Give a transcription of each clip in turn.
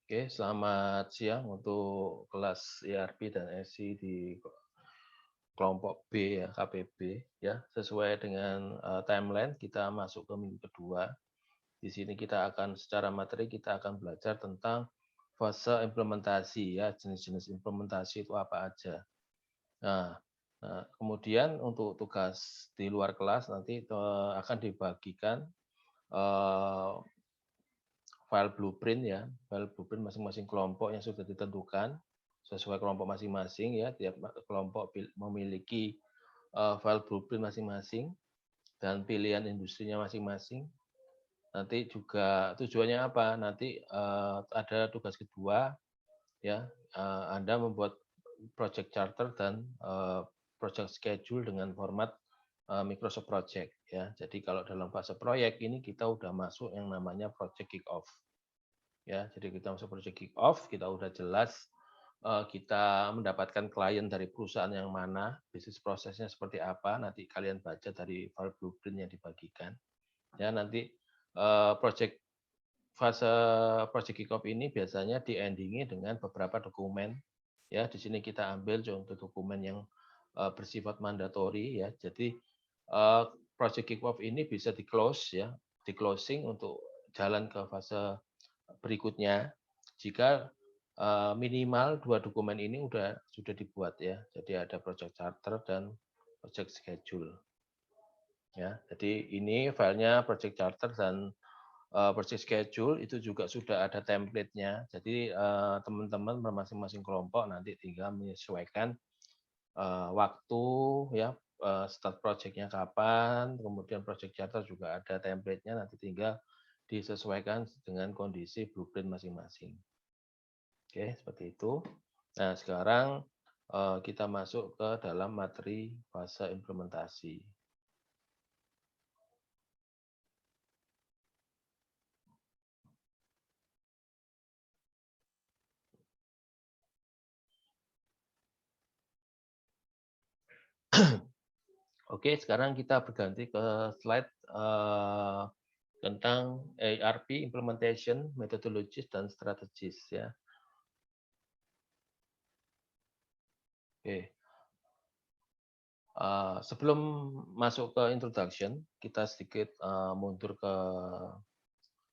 Oke, selamat siang untuk kelas ERP dan SI di kelompok B ya, KPB ya. Sesuai dengan timeline kita masuk ke minggu kedua. Di sini kita akan secara materi kita akan belajar tentang fase implementasi ya, jenis-jenis implementasi itu apa aja. Nah, kemudian untuk tugas di luar kelas nanti akan dibagikan eh, file blueprint ya, file blueprint masing-masing kelompok yang sudah ditentukan sesuai kelompok masing-masing ya, tiap kelompok memiliki file blueprint masing-masing dan pilihan industrinya masing-masing. Nanti juga tujuannya apa? Nanti ada tugas kedua ya, Anda membuat project charter dan project schedule dengan format Microsoft Project ya. Jadi kalau dalam fase proyek ini kita udah masuk yang namanya project kick off. Ya, jadi kita masuk project kick off, kita udah jelas kita mendapatkan klien dari perusahaan yang mana, bisnis prosesnya seperti apa, nanti kalian baca dari file blueprint yang dibagikan. Ya, nanti project fase project kick off ini biasanya di-endingi dengan beberapa dokumen. Ya, di sini kita ambil contoh dokumen yang bersifat mandatori ya. Jadi project kick off ini bisa di-close ya, di-closing untuk jalan ke fase berikutnya jika minimal 2 dokumen ini sudah dibuat ya. Jadi ada project charter dan project schedule. Ya, jadi ini filenya project charter dan project schedule itu juga sudah ada template-nya. Jadi teman-teman masing-masing kelompok nanti tinggal menyesuaikan waktu ya, start project-nya kapan, kemudian project charter juga ada template-nya, nanti tinggal disesuaikan dengan kondisi blueprint masing-masing. Oke, seperti itu. Nah, sekarang kita masuk ke dalam materi fase implementasi. Oke, sekarang kita berganti ke slide tentang ERP implementation, methodologies dan strategies ya. Oke. Sebelum masuk ke introduction, kita sedikit mundur ke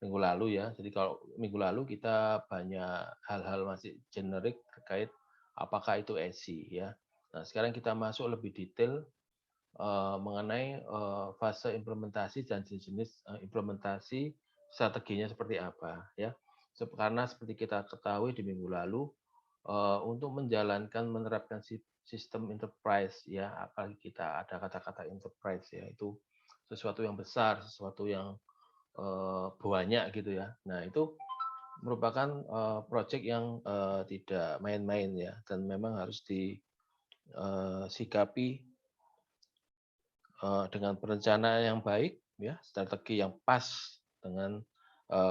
minggu lalu ya. Jadi kalau minggu lalu kita banyak hal-hal masih generik terkait apakah itu SI ya. Nah, sekarang kita masuk lebih detail mengenai fase implementasi dan jenis-jenis implementasi strateginya seperti apa ya. Karena seperti kita ketahui di minggu lalu untuk menjalankan menerapkan sistem enterprise ya, apalagi kita ada kata-kata enterprise ya, itu sesuatu yang besar, sesuatu yang banyak gitu ya. Nah, itu merupakan proyek yang tidak main-main ya, dan memang harus disikapi dengan perencanaan yang baik ya, strategi yang pas dengan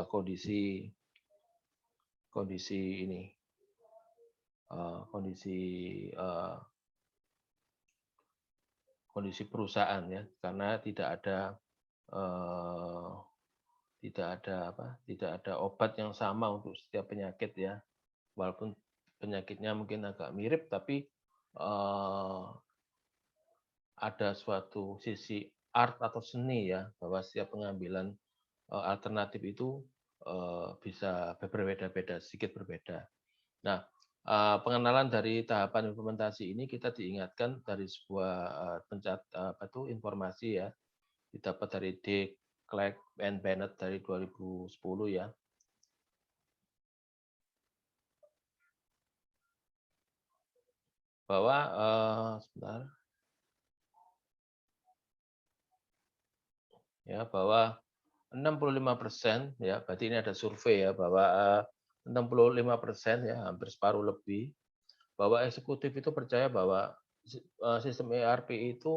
kondisi kondisi ini, kondisi kondisi perusahaan ya, karena eh, tidak ada apa, tidak ada obat yang sama untuk setiap penyakit ya, walaupun penyakitnya mungkin agak mirip, tapi ada suatu sisi art atau seni ya, bahwa setiap pengambilan alternatif itu bisa berbeda-beda, sedikit berbeda. Nah, pengenalan dari tahapan implementasi ini kita diingatkan dari sebuah informasi ya, didapat dari D. Clegg and Bennett dari 2010 ya, bahwa sebentar ya, bahwa 65% ya, berarti ini ada survei ya, bahwa 65% ya, hampir separuh lebih, bahwa eksekutif itu percaya bahwa sistem ERP itu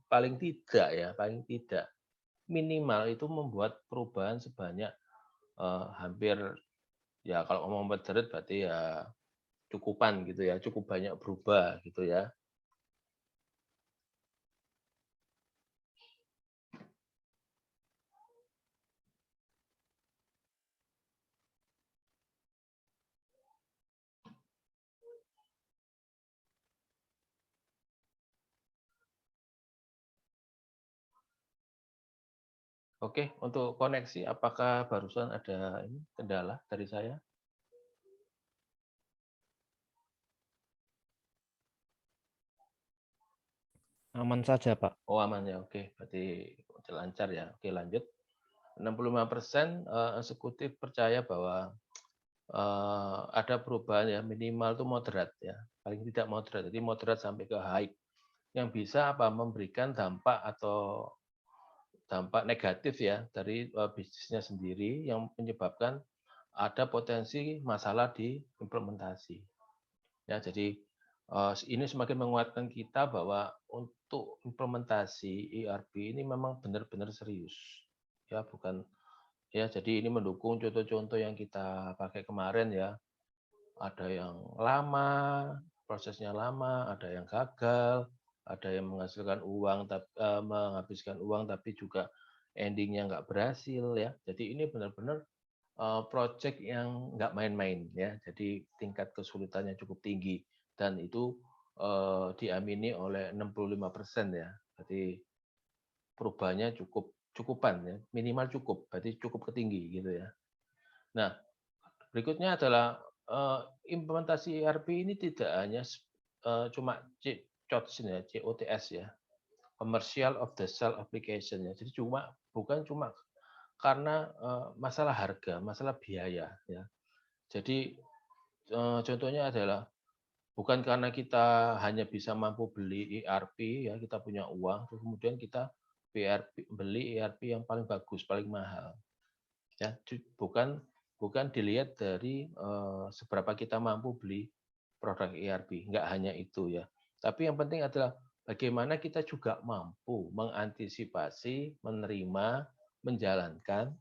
paling tidak minimal itu membuat perubahan sebanyak hampir ya, kalau ngomong moderate berarti ya cukupan gitu ya, cukup banyak berubah gitu ya. Oke, untuk koneksi apakah barusan ada ini kendala dari saya? Aman saja, Pak. Oh, aman ya, oke, berarti lancar ya. Oke, lanjut. 65% eksekutif percaya bahwa ada perubahan ya, minimal itu moderat ya, paling tidak moderat, jadi moderat sampai ke high, yang bisa apa, memberikan dampak atau dampak negatif ya dari bisnisnya sendiri yang menyebabkan ada potensi masalah di implementasi. Ya, jadi ini semakin menguatkan kita bahwa untuk implementasi ERP ini memang benar-benar serius. Ya, bukan ya, jadi ini mendukung contoh-contoh yang kita pakai kemarin ya. Ada yang lama, prosesnya lama, ada yang gagal, ada yang menghasilkan uang menghabiskan uang tapi juga endingnya nggak berhasil ya. Jadi ini benar-benar project yang nggak main-main ya. Jadi tingkat kesulitannya cukup tinggi dan itu diamini oleh 65% ya. Jadi perubahannya cukupan ya, minimal cukup, berarti cukup ketinggi gitu ya. Nah, berikutnya adalah implementasi ERP ini tidak hanya cuma COTS ya, COTS ya, commercial of the sell application ya. Jadi bukan cuma karena masalah harga, masalah biaya ya. Jadi contohnya adalah bukan karena kita hanya bisa mampu beli ERP ya, kita punya uang, terus kemudian kita beli ERP yang paling bagus, paling mahal. Ya, bukan bukan dilihat dari seberapa kita mampu beli produk ERP, nggak hanya itu ya. Tapi yang penting adalah bagaimana kita juga mampu mengantisipasi, menerima, menjalankan,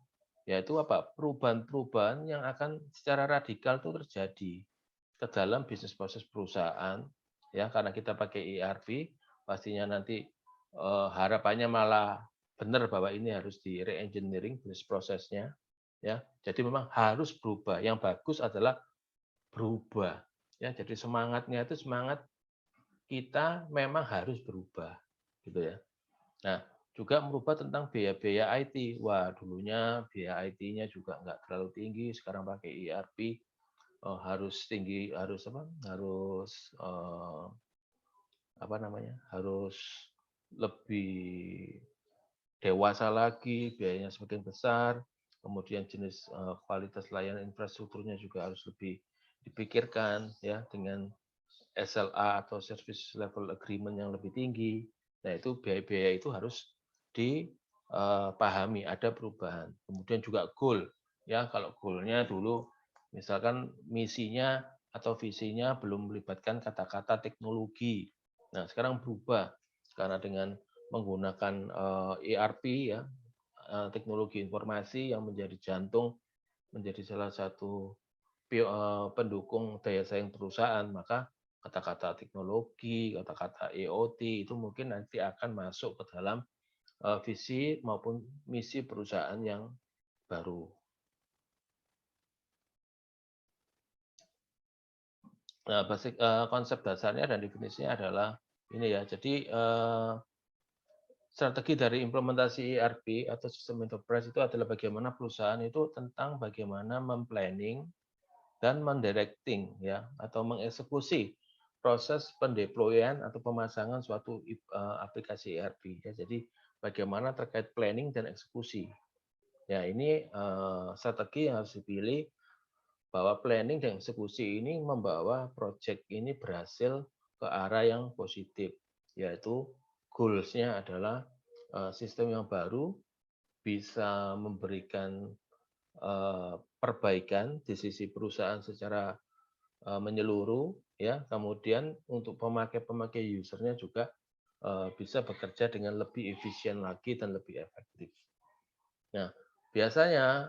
yaitu apa, perubahan-perubahan yang akan secara radikal itu terjadi ke dalam bisnis proses perusahaan, ya karena kita pakai ERP, pastinya nanti harapannya malah benar bahwa ini harus di re-engineering bisnis prosesnya, ya. Jadi memang harus berubah. Yang bagus adalah berubah. Ya, jadi semangatnya itu semangat kita memang harus berubah, gitu ya. Nah, juga merubah tentang biaya-biaya IT. Wah, dulunya biaya IT-nya juga nggak terlalu tinggi, sekarang pakai ERP harus tinggi, harus apa? Harus apa namanya? Harus lebih dewasa lagi, biayanya semakin besar, kemudian jenis kualitas layanan infrastrukturnya juga harus lebih dipikirkan ya dengan SLA atau Service Level Agreement yang lebih tinggi. Nah, itu biaya-biaya itu harus dipahami, ada perubahan. Kemudian juga goal, ya kalau goalnya dulu misalkan misinya atau visinya belum melibatkan kata-kata teknologi. Nah, sekarang berubah karena dengan menggunakan ERP ya, teknologi informasi yang menjadi jantung, menjadi salah satu pendukung daya saing perusahaan, maka kata-kata teknologi, kata-kata IoT itu mungkin nanti akan masuk ke dalam visi maupun misi perusahaan yang baru. Nah, konsep dasarnya dan definisinya adalah ini ya. Jadi strategi dari implementasi ERP atau sistem enterprise itu adalah bagaimana perusahaan itu tentang bagaimana memplanning dan mendirecting ya atau mengeksekusi proses pendeployan atau pemasangan suatu aplikasi ERP ya. Jadi bagaimana terkait planning dan eksekusi. Ya, ini strategi yang harus dipilih bahwa planning dan eksekusi ini membawa proyek ini berhasil ke arah yang positif, yaitu goals-nya adalah sistem yang baru bisa memberikan perbaikan di sisi perusahaan secara menyeluruh, ya. Kemudian untuk pemakai-pemakai usernya juga bisa bekerja dengan lebih efisien lagi dan lebih efektif. Nah, biasanya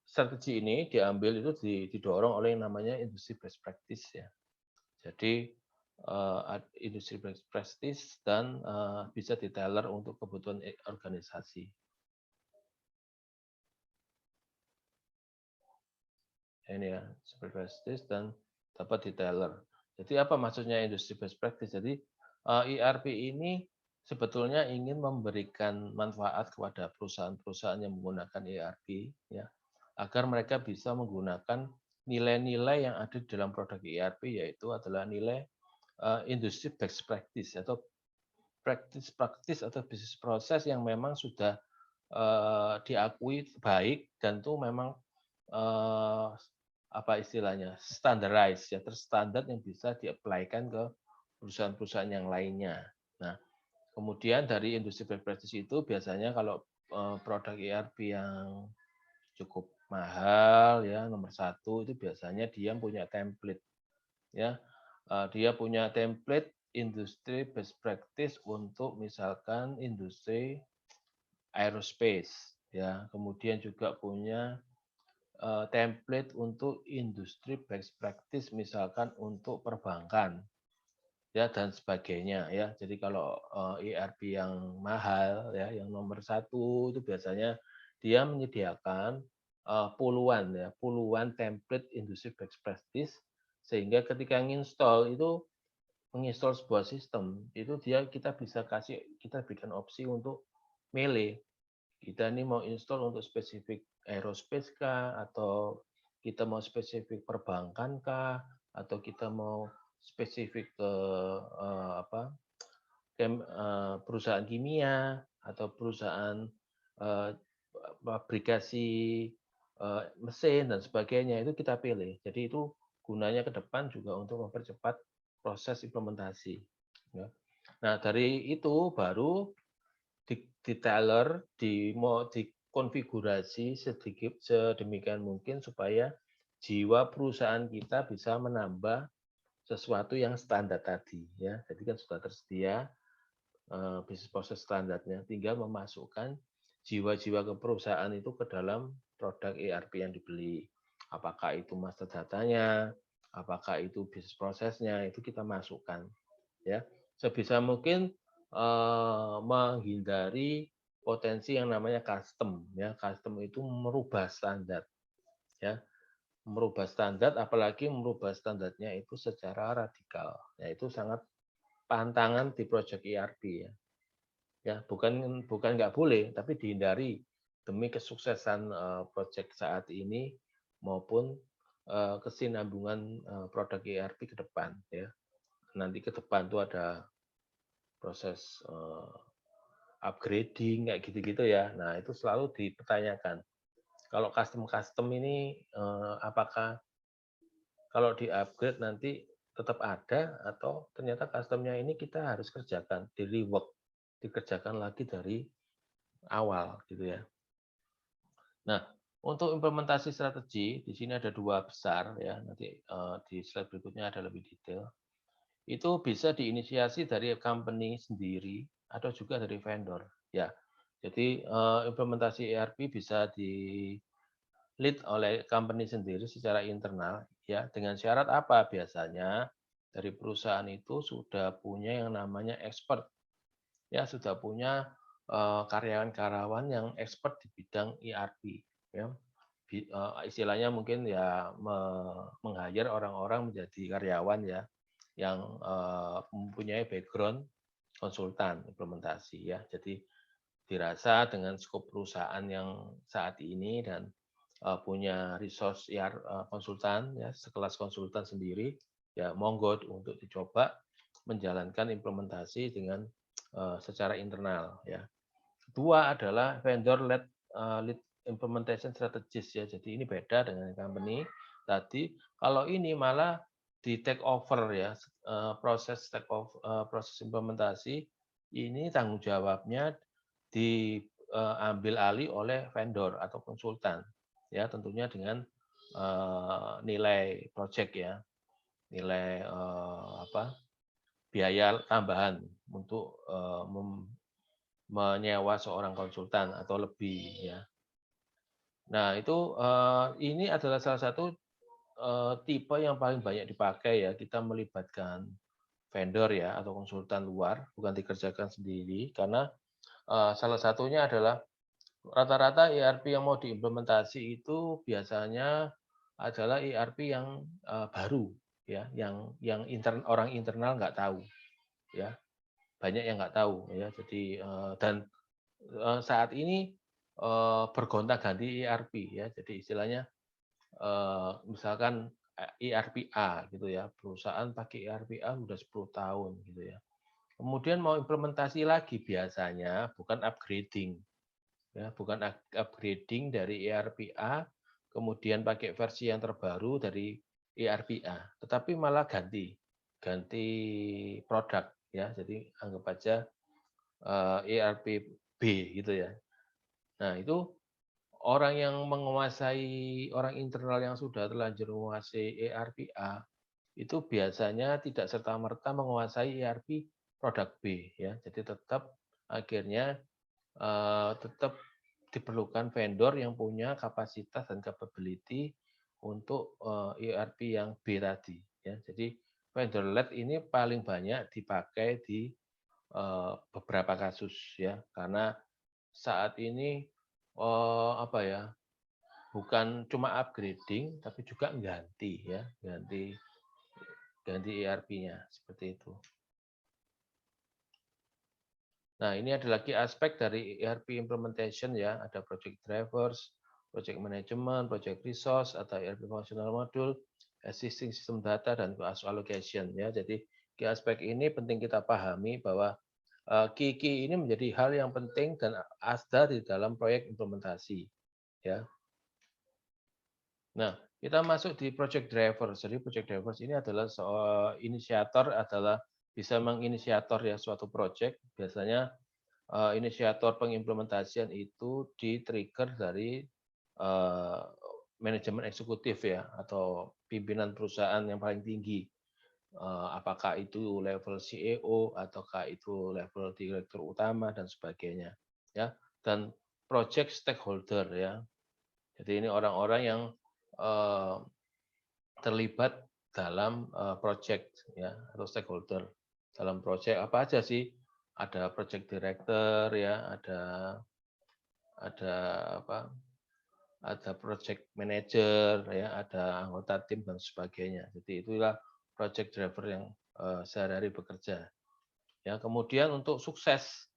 strategi ini diambil itu didorong oleh yang namanya industri best practice ya. Jadi industri best practice dan bisa ditailor untuk kebutuhan organisasi. Ini ya, industri best practice dan dapat ditailor. Jadi apa maksudnya industri best practice? Jadi ERP ini sebetulnya ingin memberikan manfaat kepada perusahaan-perusahaan yang menggunakan ERP, ya, agar mereka bisa menggunakan nilai-nilai yang ada di dalam produk ERP, yaitu adalah nilai industri best practice atau praktis atau bisnis proses yang memang sudah diakui baik dan itu memang eh, apa istilahnya standarized ya terstandar yang bisa diaplikasikan ke perusahaan-perusahaan yang lainnya. Nah, kemudian dari industri best practice itu biasanya kalau produk ERP yang cukup mahal ya nomor satu itu biasanya dia punya template ya. Dia punya template industri best practice untuk misalkan industri aerospace ya. Kemudian juga punya template untuk industri best practice misalkan untuk perbankan ya dan sebagainya ya. Jadi kalau ERP yang mahal ya, yang nomor satu itu biasanya dia menyediakan puluhan template industri best practice sehingga ketika nginstall itu menginstall sebuah sistem itu kita berikan opsi untuk milih kita ini mau install untuk spesifik aerospace kah atau kita mau spesifik perbankan kah atau kita mau spesifik ke apa perusahaan kimia atau perusahaan eh, fabrikasi mesin dan sebagainya itu kita pilih. Jadi itu gunanya ke depan juga untuk mempercepat proses implementasi. Ya. Nah dari itu baru detailer dikonfigurasi sedikit sedemikian mungkin supaya jiwa perusahaan kita bisa menambah sesuatu yang standar tadi ya. Jadi kan sudah tersedia bisnis proses standarnya, tinggal memasukkan jiwa-jiwa ke perusahaan itu ke dalam produk ERP yang dibeli. Apakah itu master datanya, apakah itu bisnis prosesnya, itu kita masukkan. Ya, sebisa mungkin menghindari potensi yang namanya custom. Ya, custom itu merubah standar. Ya, merubah standar, apalagi merubah standarnya itu secara radikal. Ya, itu sangat pantangan di project ERP ya. Ya, bukan nggak boleh, tapi dihindari demi kesuksesan proyek saat ini maupun kesinambungan produk ERP ke depan ya. Nanti ke depan itu ada proses upgrading kayak gitu-gitu ya. Nah, itu selalu dipertanyakan. Kalau custom-custom ini apakah kalau di-upgrade nanti tetap ada atau ternyata customnya ini kita harus kerjakan, di-rework, dikerjakan lagi dari awal gitu ya. Nah, untuk implementasi strategi di sini ada dua besar ya. Nanti di slide berikutnya ada lebih detail. Itu bisa diinisiasi dari company sendiri atau juga dari vendor. Ya, jadi implementasi ERP bisa di lead oleh company sendiri secara internal ya. Dengan syarat apa? Biasanya dari perusahaan itu sudah punya yang namanya expert ya, sudah punya karyawan-karyawan yang expert di bidang ERP ya. Istilahnya mungkin ya meng-hire orang-orang menjadi karyawan ya yang mempunyai background konsultan implementasi ya. Jadi dirasa dengan skop perusahaan yang saat ini dan punya resource ya konsultan ya sekelas konsultan sendiri ya monggo untuk dicoba menjalankan implementasi dengan secara internal ya. Kedua adalah vendor lead implementation strategist ya. Jadi ini beda dengan company tadi. Kalau ini malah di take over ya proses take over proses implementasi ini tanggung jawabnya diambil alih oleh vendor atau konsultan ya tentunya dengan nilai project ya nilai apa biaya tambahan untuk menyewa seorang konsultan atau lebih ya. Nah itu ini adalah salah satu tipe yang paling banyak dipakai ya kita melibatkan vendor ya atau konsultan luar bukan dikerjakan sendiri karena salah satunya adalah rata-rata ERP yang mau diimplementasi itu biasanya adalah ERP yang baru ya yang orang internal nggak tahu ya banyak yang nggak tahu ya. Jadi dan saat ini bergonta-ganti ERP ya. Jadi istilahnya misalkan ERP A gitu ya, perusahaan pakai ERP A udah 10 tahun gitu ya. Kemudian mau implementasi lagi biasanya bukan upgrading ya, bukan upgrading dari ERP A kemudian pakai versi yang terbaru dari ERP A, tetapi malah ganti ganti produk ya. Jadi anggap aja ERP B gitu ya. Nah, itu orang yang menguasai, orang internal yang sudah terlanjur menguasai ERP A, itu biasanya tidak serta-merta menguasai ERP produk B ya. Jadi tetap akhirnya tetap diperlukan vendor yang punya kapasitas dan capability untuk ERP yang B tadi ya. Jadi vendor led ini paling banyak dipakai di beberapa kasus ya, karena saat ini apa ya, bukan cuma upgrading tapi juga ganti ya, ganti ganti ERP-nya seperti itu. Nah, ini ada lagi aspek dari ERP implementation ya, ada project drivers, project management, project resource, atau ERP functional module, existing system data, dan cost allocation ya. Jadi di aspek ini penting kita pahami bahwa KI ini menjadi hal yang penting dan asda di dalam proyek implementasi ya. Nah, kita masuk di project drivers. Jadi project drivers ini adalah inisiator, adalah bisa menginisiator ya suatu project. Biasanya inisiator pengimplementasian itu di-trigger dari uh, manajemen eksekutif ya, atau pimpinan perusahaan yang paling tinggi. Apakah itu level CEO ataukah itu level direktur utama dan sebagainya ya. Dan project stakeholder ya. Jadi ini orang-orang yang uh, terlibat dalam project ya, atau stakeholder dalam project apa aja sih? Ada project director ya, ada apa? Ada project manager ya, ada anggota tim dan sebagainya. Jadi itulah project driver yang sehari-hari bekerja. Ya, kemudian untuk sukses,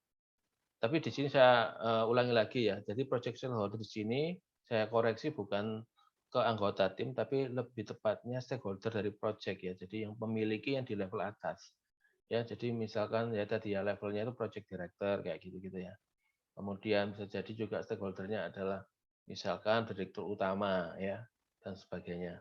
tapi di sini saya ulangi lagi ya. Jadi project stakeholder di sini saya koreksi bukan ke anggota tim, tapi lebih tepatnya stakeholder dari project ya. Jadi yang memiliki yang di level atas. Ya, jadi misalkan ya tadi ya levelnya itu project director kayak gitu-gitu ya. Kemudian bisa jadi juga stakeholdernya adalah misalkan direktur utama ya dan sebagainya.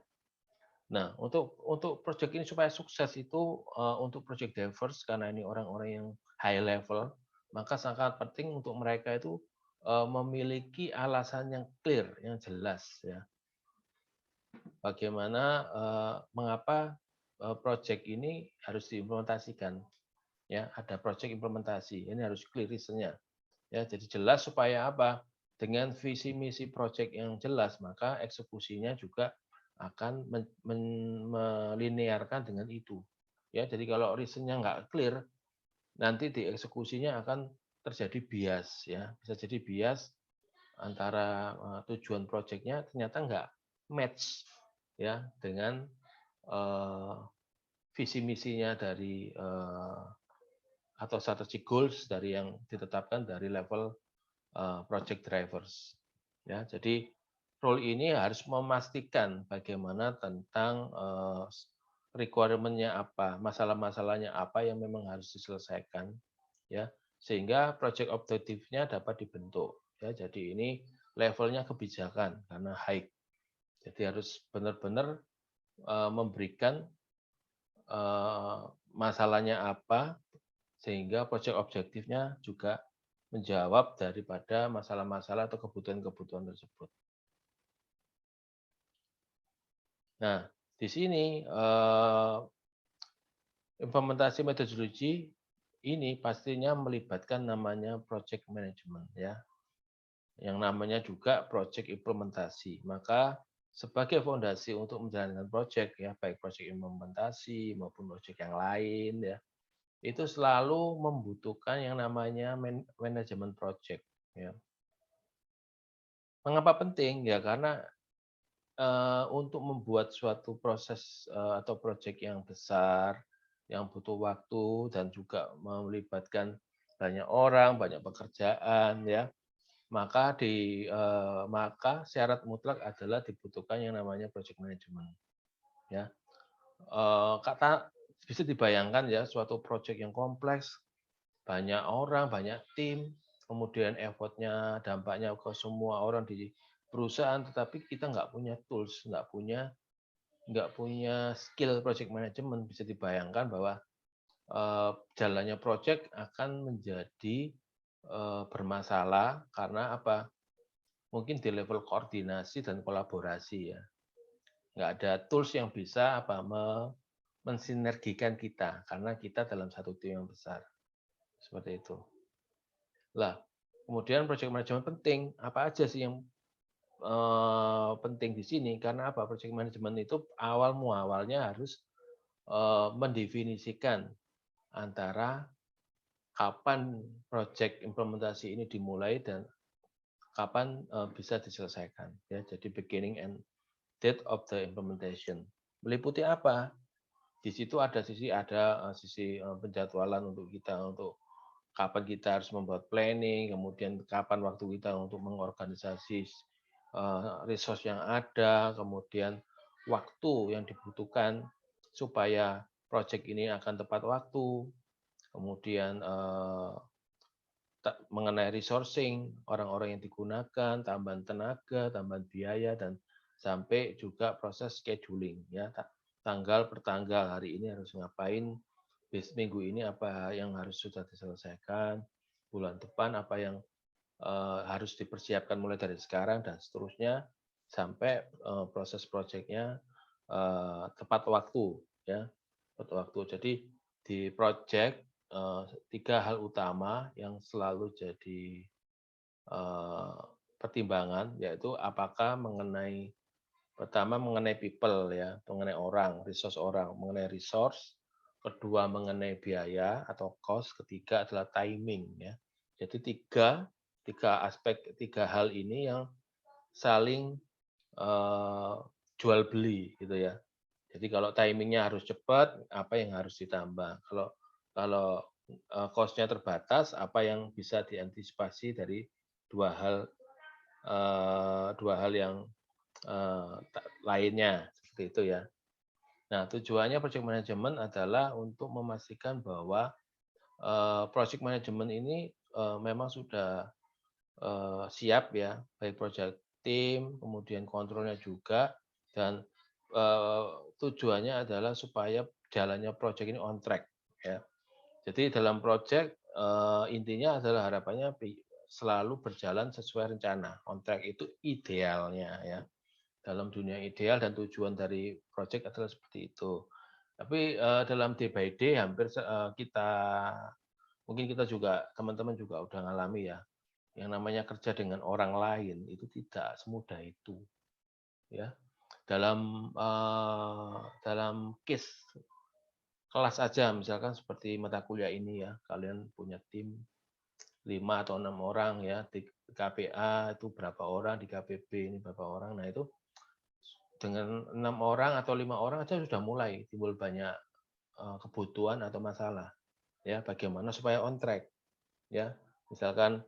Nah, untuk project ini supaya sukses itu untuk project diverse karena ini orang-orang yang high level, maka sangat penting untuk mereka itu memiliki alasan yang clear, yang jelas ya. Bagaimana mengapa project ini harus diimplementasikan ya, ada project implementasi. Ini harus clear reason-nya. Ya, jadi jelas supaya apa? Dengan visi misi project yang jelas, maka eksekusinya juga akan melinearkan dengan itu. Ya, jadi kalau reason-nya nggak clear, nanti di eksekusinya akan terjadi bias ya. Bisa jadi bias antara tujuan project-nya ternyata nggak match ya dengan visi misinya dari atau strategic goals dari yang ditetapkan dari level project drivers. Ya, jadi role ini harus memastikan bagaimana tentang requirement-nya apa, masalah-masalahnya apa yang memang harus diselesaikan, ya, sehingga project objektifnya dapat dibentuk. Ya, jadi ini levelnya kebijakan karena high. Jadi harus benar-benar memberikan masalahnya apa, sehingga project objektifnya juga menjawab daripada masalah-masalah atau kebutuhan-kebutuhan tersebut. Nah, di sini implementasi metodologi ini pastinya melibatkan namanya project management ya, yang namanya juga project implementasi. Maka sebagai fondasi untuk menjalankan project ya, baik project implementasi maupun project yang lain ya, itu selalu membutuhkan yang namanya manajemen project ya. Mengapa penting? Ya karena untuk membuat suatu proses atau project yang besar yang butuh waktu dan juga melibatkan banyak orang, banyak pekerjaan, ya. Maka syarat mutlak adalah dibutuhkan yang namanya project management, ya. Kata bisa dibayangkan ya suatu project yang kompleks, banyak orang, banyak tim, kemudian effortnya, dampaknya ke semua orang di perusahaan, tetapi kita nggak punya tools, nggak punya skill project management, bisa dibayangkan bahwa jalannya project akan menjadi bermasalah karena apa? Mungkin di level koordinasi dan kolaborasi ya. Nggak ada tools yang bisa mensinergikan kita karena kita dalam satu tim yang besar. Seperti itu. Lah, kemudian project management penting. Apa aja sih yang penting di sini? Karena apa? Project management itu awalnya harus mendefinisikan antara kapan project implementasi ini dimulai dan kapan bisa diselesaikan. Ya, jadi beginning and date of the implementation. Meliputi apa? Di situ ada sisi penjadwalan untuk kita untuk kapan kita harus membuat planning, kemudian kapan waktu kita untuk mengorganisasi resource yang ada, kemudian waktu yang dibutuhkan supaya project ini akan tepat waktu, kemudian mengenai resourcing, orang-orang yang digunakan, tambahan tenaga, tambahan biaya, dan sampai juga proses scheduling. Ya, tanggal per tanggal, hari ini harus ngapain, minggu ini apa yang harus sudah diselesaikan, bulan depan apa yang harus dipersiapkan mulai dari sekarang, dan seterusnya, sampai proses proyeknya tepat waktu. Ya, tepat waktu. Jadi di project 3 hal utama yang selalu jadi pertimbangan, yaitu apakah pertama mengenai people ya, mengenai orang, mengenai resource, kedua mengenai biaya atau cost, ketiga adalah timing ya. Jadi tiga hal ini yang saling jual beli gitu ya. Jadi kalau timingnya harus cepat, apa yang harus ditambah? Kalau cost-nya terbatas, apa yang bisa diantisipasi dari dua hal yang lainnya seperti itu ya. Nah, tujuannya project management adalah untuk memastikan bahwa project management ini memang sudah siap ya, baik project team, kemudian kontrolnya juga, dan tujuannya adalah supaya jalannya project ini on track ya. Jadi dalam project intinya adalah harapannya selalu berjalan sesuai rencana. On track itu idealnya ya. Dalam dunia ideal dan tujuan dari project adalah seperti itu. Tapi dalam day by day hampir mungkin kita juga teman-teman juga udah ngalami ya. Yang namanya kerja dengan orang lain itu tidak semudah itu ya. Dalam case kelas aja misalkan seperti mata kuliah ini ya, kalian punya tim 5 atau 6 orang ya, di KPA itu berapa orang, di KPB ini berapa orang. Nah, itu dengan 6 orang atau 5 orang aja sudah mulai timbul banyak kebutuhan atau masalah. Ya, bagaimana supaya on track ya. Misalkan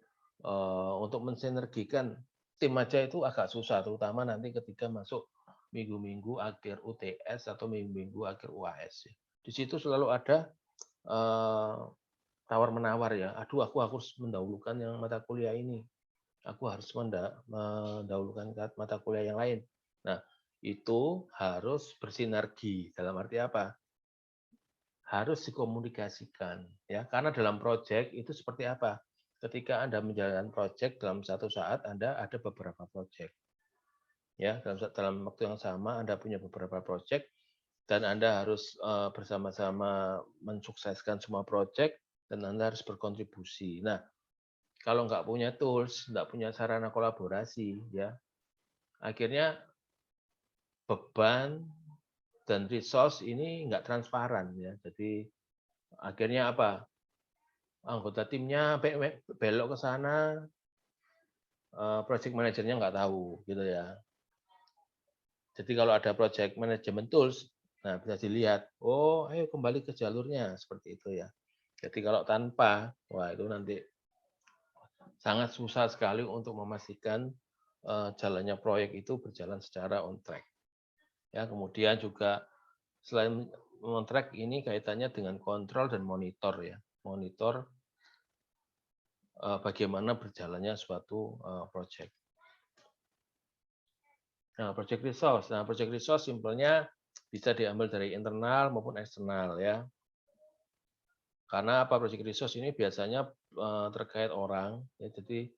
untuk mensinergikan tim aja itu agak susah, terutama nanti ketika masuk minggu-minggu akhir UTS atau minggu-minggu akhir UAS. Di situ selalu ada tawar-menawar ya. Aduh, aku harus mendahulukan yang mata kuliah ini. Aku harus mendahulukan mata kuliah yang lain. Nah, itu harus bersinergi. Dalam arti apa? Harus dikomunikasikan ya. Karena dalam proyek itu seperti apa? Ketika Anda menjalankan proyek dalam satu saat Anda ada beberapa proyek. Ya, dalam waktu yang sama Anda punya beberapa proyek dan Anda harus bersama-sama mensukseskan semua proyek dan Anda harus berkontribusi. Nah, kalau nggak punya tools, nggak punya sarana kolaborasi, ya akhirnya beban dan resource ini nggak transparan ya. Jadi akhirnya apa? Anggota timnya belok ke sana, project manajernya nggak tahu gitu ya. Jadi kalau ada project management tools, Nah, bisa dilihat, oh ayo kembali ke jalurnya, seperti itu ya. Jadi kalau tanpa, wah itu nanti sangat susah sekali untuk memastikan jalannya proyek itu berjalan secara on track. Ya, kemudian juga selain on track ini kaitannya dengan kontrol dan monitor ya. Monitor bagaimana berjalannya suatu project. Nah, project resource. Nah, project resource simpelnya bisa diambil dari internal maupun eksternal ya. Karena apa, project resource ini biasanya terkait orang, ya, jadi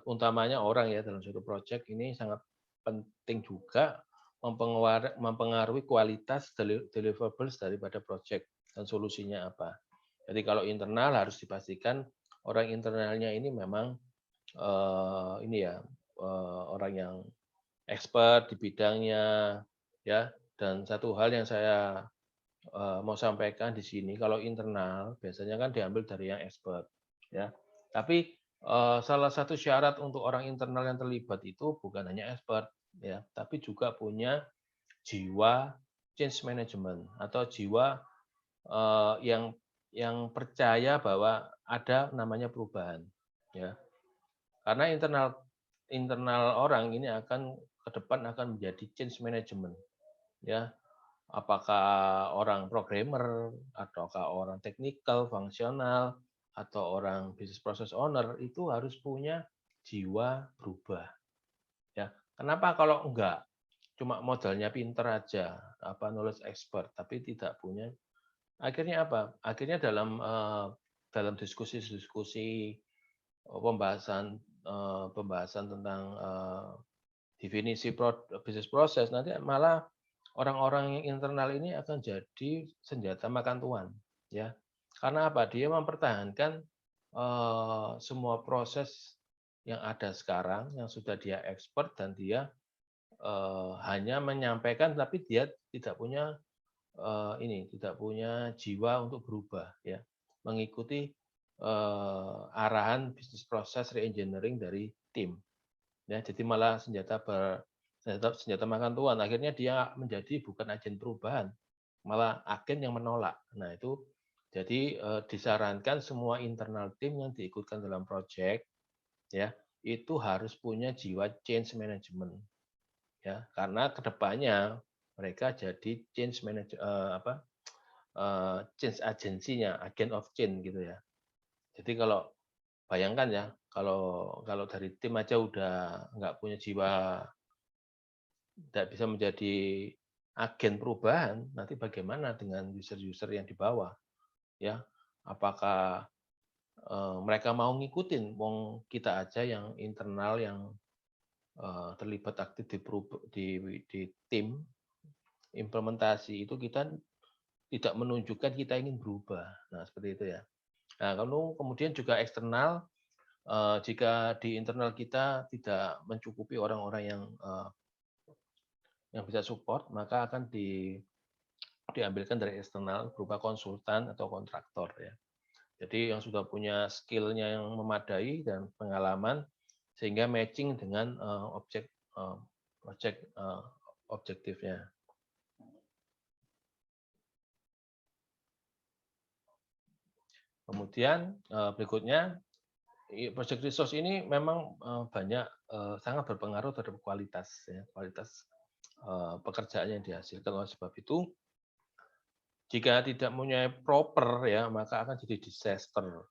utamanya orang ya dalam suatu project ini sangat penting juga mempengaruhi kualitas deliverables daripada project dan solusinya apa. Jadi kalau internal harus dipastikan orang internalnya ini memang ini ya orang yang expert di bidangnya ya. Dan satu hal yang saya mau sampaikan di sini, kalau internal biasanya kan diambil dari yang expert, ya. Tapi salah satu syarat untuk orang internal yang terlibat itu bukan hanya expert, ya, tapi juga punya jiwa change management atau jiwa yang percaya bahwa ada namanya perubahan, ya. Karena internal internal orang ini akan ke depan akan menjadi change management, ya. Apakah orang programmer, ataukah orang teknikal, fungsional, atau orang business process owner itu harus punya jiwa berubah. Ya, kenapa kalau enggak? Cuma modalnya pinter aja, apa knowledge expert, tapi tidak punya. Akhirnya apa? Akhirnya dalam diskusi-diskusi pembahasan pembahasan tentang definisi bisnis proses nanti malah orang-orang yang internal ini akan jadi senjata makan tuan, ya. Karena apa? Dia mempertahankan semua proses yang ada sekarang, yang sudah dia expert dan dia hanya menyampaikan, tapi dia tidak punya tidak punya jiwa untuk berubah, ya, mengikuti arahan bisnis proses reengineering dari tim. Ya, jadi malah senjata makan tuan. Akhirnya dia menjadi bukan agen perubahan, malah agen yang menolak. Nah, itu jadi disarankan semua internal tim yang diikutkan dalam project ya, itu harus punya jiwa change management ya, karena kedepannya mereka jadi change manager change agensinya, agent of change gitu ya. Jadi kalau bayangkan ya, kalau dari tim aja udah nggak punya jiwa, tidak bisa menjadi agen perubahan, nanti bagaimana dengan user-user yang di bawah, ya? Apakah mereka mau ngikutin, wong kita aja yang internal yang terlibat aktif di tim implementasi itu kita tidak menunjukkan kita ingin berubah. Nah, seperti itu ya. Nah, kalau kemudian juga eksternal, jika di internal kita tidak mencukupi orang-orang yang bisa support, maka akan diambilkan dari eksternal berupa konsultan atau kontraktor ya. Jadi yang sudah punya skill-nya yang memadai dan pengalaman sehingga matching dengan project objektifnya. Kemudian berikutnya project resource ini memang banyak sangat berpengaruh terhadap kualitas ya, kualitas pekerjaan yang dihasilkan. Oleh sebab itu jika tidak mempunyai proper ya, maka akan jadi disaster.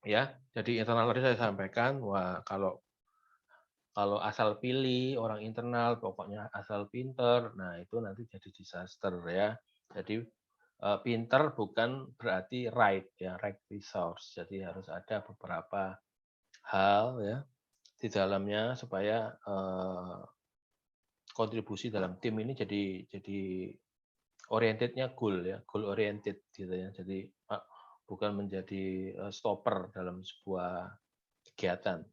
Ya, jadi internal tadi saya sampaikan, wah kalau asal pilih orang internal, pokoknya asal pinter, nah itu nanti jadi disaster ya. Jadi pinter bukan berarti right ya, right resource. Jadi harus ada beberapa hal ya di dalamnya supaya kontribusi dalam tim ini jadi orientednya goal ya, goal oriented gitu ya. Jadi bukan menjadi stopper dalam sebuah kegiatan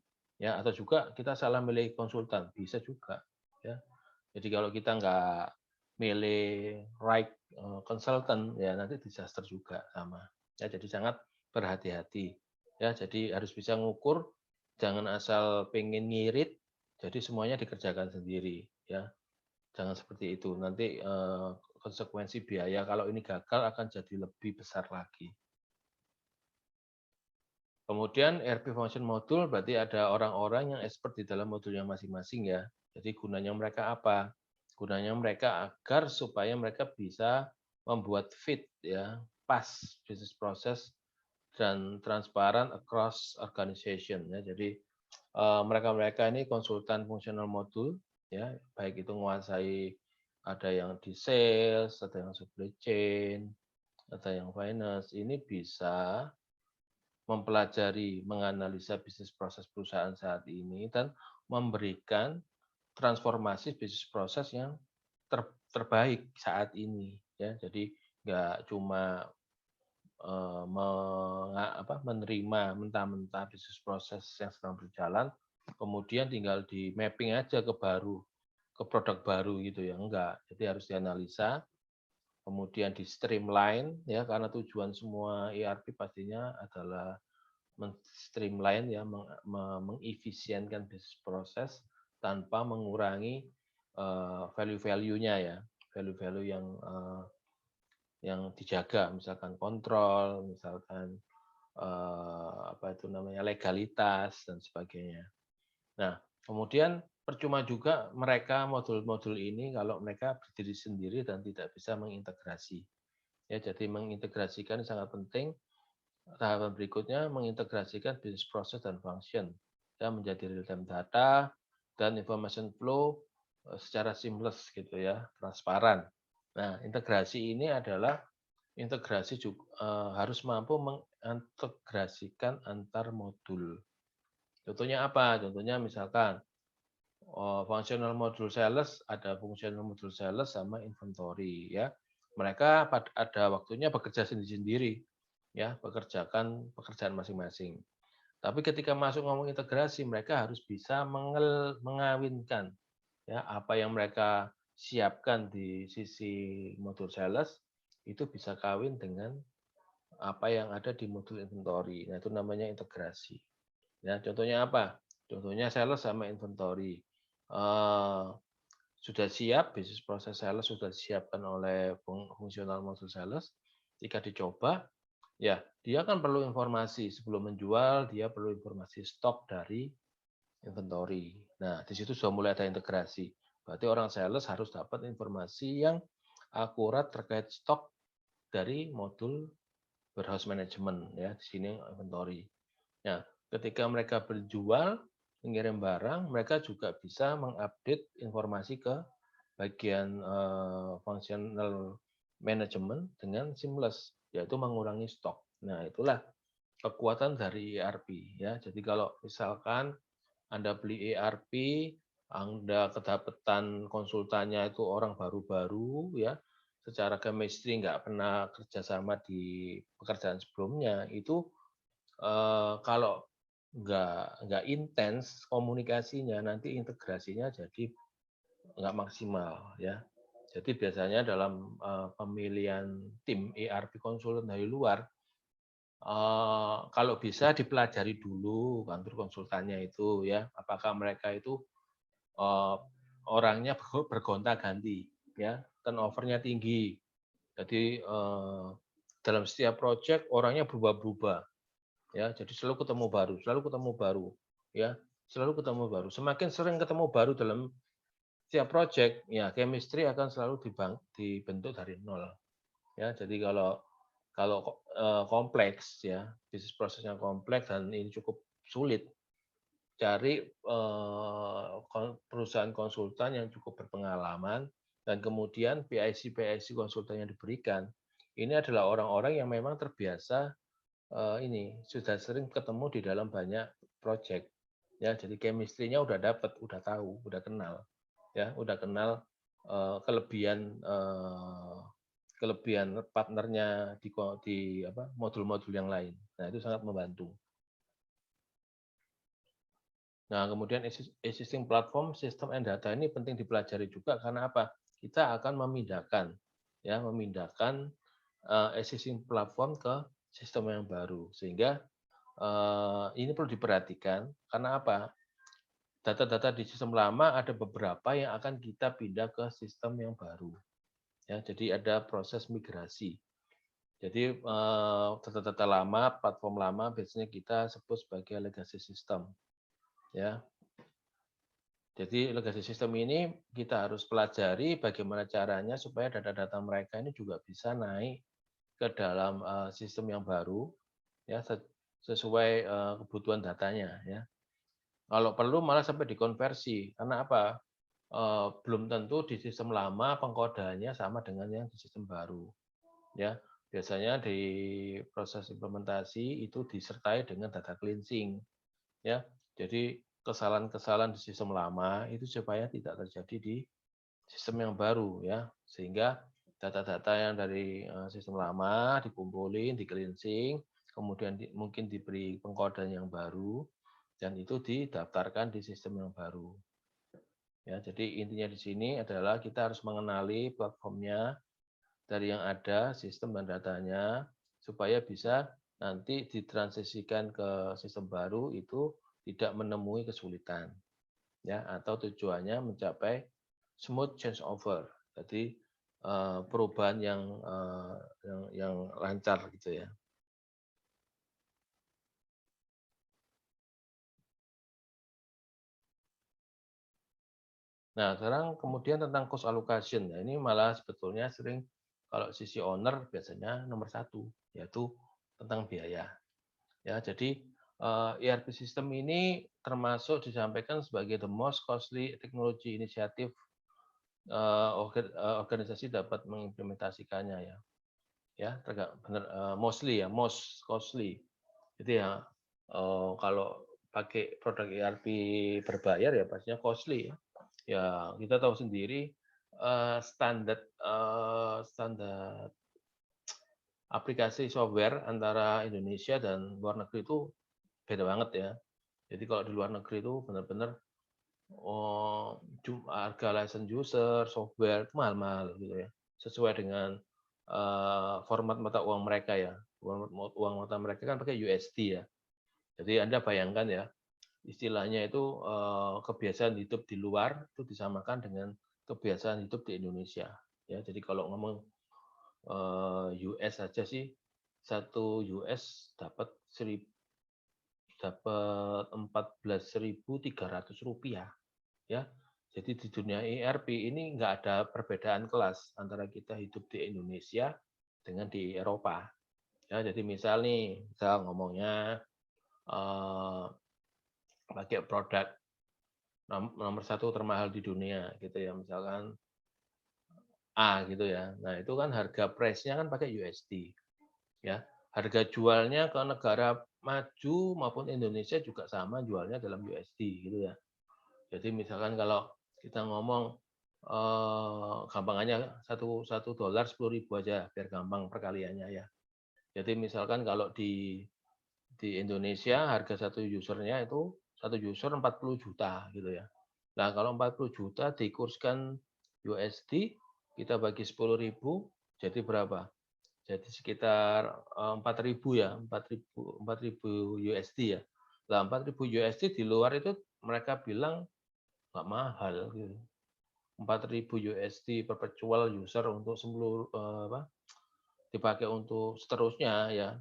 ya, atau juga kita salah milih konsultan bisa juga ya. Jadi kalau kita nggak milih right consultant ya nanti disaster juga sama ya. Jadi sangat berhati-hati ya. Jadi harus bisa ngukur, jangan asal pengen ngirit jadi semuanya dikerjakan sendiri ya. Jangan seperti itu. Nanti konsekuensi biaya kalau ini gagal akan jadi lebih besar lagi. Kemudian ERP function module berarti ada orang-orang yang expert di dalam modulnya masing-masing ya. Jadi gunanya mereka apa? Gunanya mereka agar supaya mereka bisa membuat fit ya, pas business process dan transparan across organization ya. Jadi mereka-mereka ini konsultan fungsional modul ya, baik itu menguasai ada yang di sales, ada yang supply chain, ada yang finance, ini bisa mempelajari, menganalisa bisnis proses perusahaan saat ini dan memberikan transformasi bisnis proses yang terbaik saat ini ya. Jadi nggak cuma menerima mentah-mentah bisnis proses yang sedang berjalan, kemudian tinggal di mapping aja ke produk baru gitu ya, enggak. Jadi harus dianalisa, kemudian di streamline ya, karena tujuan semua ERP pastinya adalah men-streamline ya, mengefisienkan bisnis proses tanpa mengurangi value-value-nya ya, value-value yang dijaga, misalkan kontrol, misalkan apa itu namanya, legalitas dan sebagainya. Nah, kemudian percuma juga mereka modul-modul ini kalau mereka berdiri sendiri dan tidak bisa mengintegrasi. Ya, jadi mengintegrasikan sangat penting. Tahapan berikutnya mengintegrasikan business process dan function ya menjadi real time data dan information flow secara seamless gitu ya, transparan. Nah, integrasi ini adalah integrasi juga harus mampu mengintegrasikan antar modul. Contohnya apa? Contohnya misalkan functional module sales, ada functional module sales sama inventory ya. Mereka ada waktunya bekerja sendiri-sendiri ya, bekerjakan pekerjaan masing-masing. Tapi ketika masuk ngomong integrasi, mereka harus bisa mengawinkan ya apa yang mereka siapkan di sisi modul sales itu bisa kawin dengan apa yang ada di modul inventory. Nah, itu namanya integrasi. Ya, contohnya apa? Contohnya sales sama inventory. Eh, sudah siap, bisnis proses sales sudah disiapkan oleh fungsional modul sales. Jika dicoba, ya dia kan perlu informasi sebelum menjual, dia perlu informasi stok dari inventory. Nah, di situ sudah mulai ada integrasi. Berarti orang sales harus dapat informasi yang akurat terkait stok dari modul warehouse management ya, di sini inventory. Nah, ketika mereka berjual, mengirim barang, mereka juga bisa mengupdate informasi ke bagian functional management dengan seamless, yaitu mengurangi stok. Nah, itulah kekuatan dari ERP ya. Jadi kalau misalkan Anda beli ERP, Anda kedapatan konsultannya itu orang baru-baru ya, secara chemistry nggak pernah kerjasama di pekerjaan sebelumnya, itu kalau nggak intens komunikasinya, nanti integrasinya jadi nggak maksimal ya. Jadi biasanya dalam pemilihan tim ERP konsultan dari luar, kalau bisa dipelajari dulu kantor konsultannya itu ya, apakah mereka itu eh, orangnya bergonta-ganti ya, turnover-nya tinggi. Jadi dalam setiap project orangnya berubah-berubah ya, jadi selalu ketemu baru ya, selalu ketemu baru. Semakin sering ketemu baru dalam setiap project ya, chemistry akan selalu dibentuk dari nol ya. Jadi kalau kalau kompleks ya, bisnis prosesnya kompleks dan ini cukup sulit, cari perusahaan konsultan yang cukup berpengalaman dan kemudian PIC konsultan yang diberikan ini adalah orang-orang yang memang terbiasa ini sudah sering ketemu di dalam banyak project ya, jadi chemistry-nya udah dapat, udah tahu, udah kenal ya, udah kenal kelebihan kelebihan partnernya di apa modul-modul yang lain. Nah, itu sangat membantu. Nah, kemudian existing platform, system and data ini penting dipelajari juga karena apa? Kita akan memindahkan existing platform ke sistem yang baru, sehingga ini perlu diperhatikan karena apa? data-data di sistem lama ada beberapa yang akan kita pindah ke sistem yang baru. Ya, jadi ada proses migrasi. Jadi data-data lama, platform lama biasanya kita sebut sebagai legacy system. Ya, jadi legacy system ini kita harus pelajari bagaimana caranya supaya data-data mereka ini juga bisa naik ke dalam sistem yang baru, ya sesuai kebutuhan datanya. Ya, kalau perlu malah sampai dikonversi. Karena apa? Belum tentu di sistem lama pengkodaannya sama dengan yang di sistem baru. Ya, biasanya di proses implementasi itu disertai dengan data cleansing. Ya, jadi kesalahan-kesalahan di sistem lama itu supaya tidak terjadi di sistem yang baru, ya, sehingga data-data yang dari sistem lama dikumpulin, di cleansing, kemudian mungkin diberi pengkodean yang baru, dan itu didaftarkan di sistem yang baru. Ya, jadi intinya di sini adalah kita harus mengenali platformnya dari yang ada, sistem dan datanya, supaya bisa nanti ditransisikan ke sistem baru itu tidak menemui kesulitan, ya, atau tujuannya mencapai smooth change over. Jadi perubahan yang lancar gitu ya. Nah, sekarang kemudian tentang cost allocation. Nah, ini malah sebetulnya sering kalau sisi owner biasanya nomor satu, yaitu tentang biaya. Ya, jadi ERP system ini termasuk disampaikan sebagai the most costly technology initiative organisasi dapat mengimplementasikannya ya. Ya, benar mostly ya, most costly. Jadi ya kalau pakai produk ERP berbayar ya pastinya costly ya. Ya, kita tahu sendiri standar standar aplikasi software antara Indonesia dan luar negeri itu beda banget ya. Jadi kalau di luar negeri itu benar-benar harga license user, software itu mahal-mahal gitu ya. Sesuai dengan format mata uang mereka ya. Uang mata mereka kan pakai USD ya. Jadi Anda bayangkan ya, istilahnya itu kebiasaan hidup di luar itu disamakan dengan kebiasaan hidup di Indonesia. Ya, jadi kalau ngomong US saja sih, 1 US dapat 14.300 rupiah, ya. Jadi di dunia ERP ini nggak ada perbedaan kelas antara kita hidup di Indonesia dengan di Eropa. Ya, jadi misal nih, misal ngomongnya pakai produk nomor satu termahal di dunia, gitu ya, misalkan A gitu ya. Nah itu kan harga price-nya kan pakai USD, ya. Harga jualnya ke negara maju maupun Indonesia juga sama jualnya dalam USD gitu ya. Jadi misalkan kalau kita ngomong gampangannya satu dolar 10.000 aja biar gampang perkaliannya ya. Jadi misalkan kalau di Indonesia harga satu usernya itu satu user 40 juta gitu ya. Nah kalau 40 juta dikurskan USD kita bagi 10.000 jadi berapa? Jadi sekitar 4.000 ya, 4.000 USD ya. Lah 4.000 USD di luar itu mereka bilang nggak mahal gitu. 4.000 USD perpetual user untuk dipakai untuk seterusnya ya.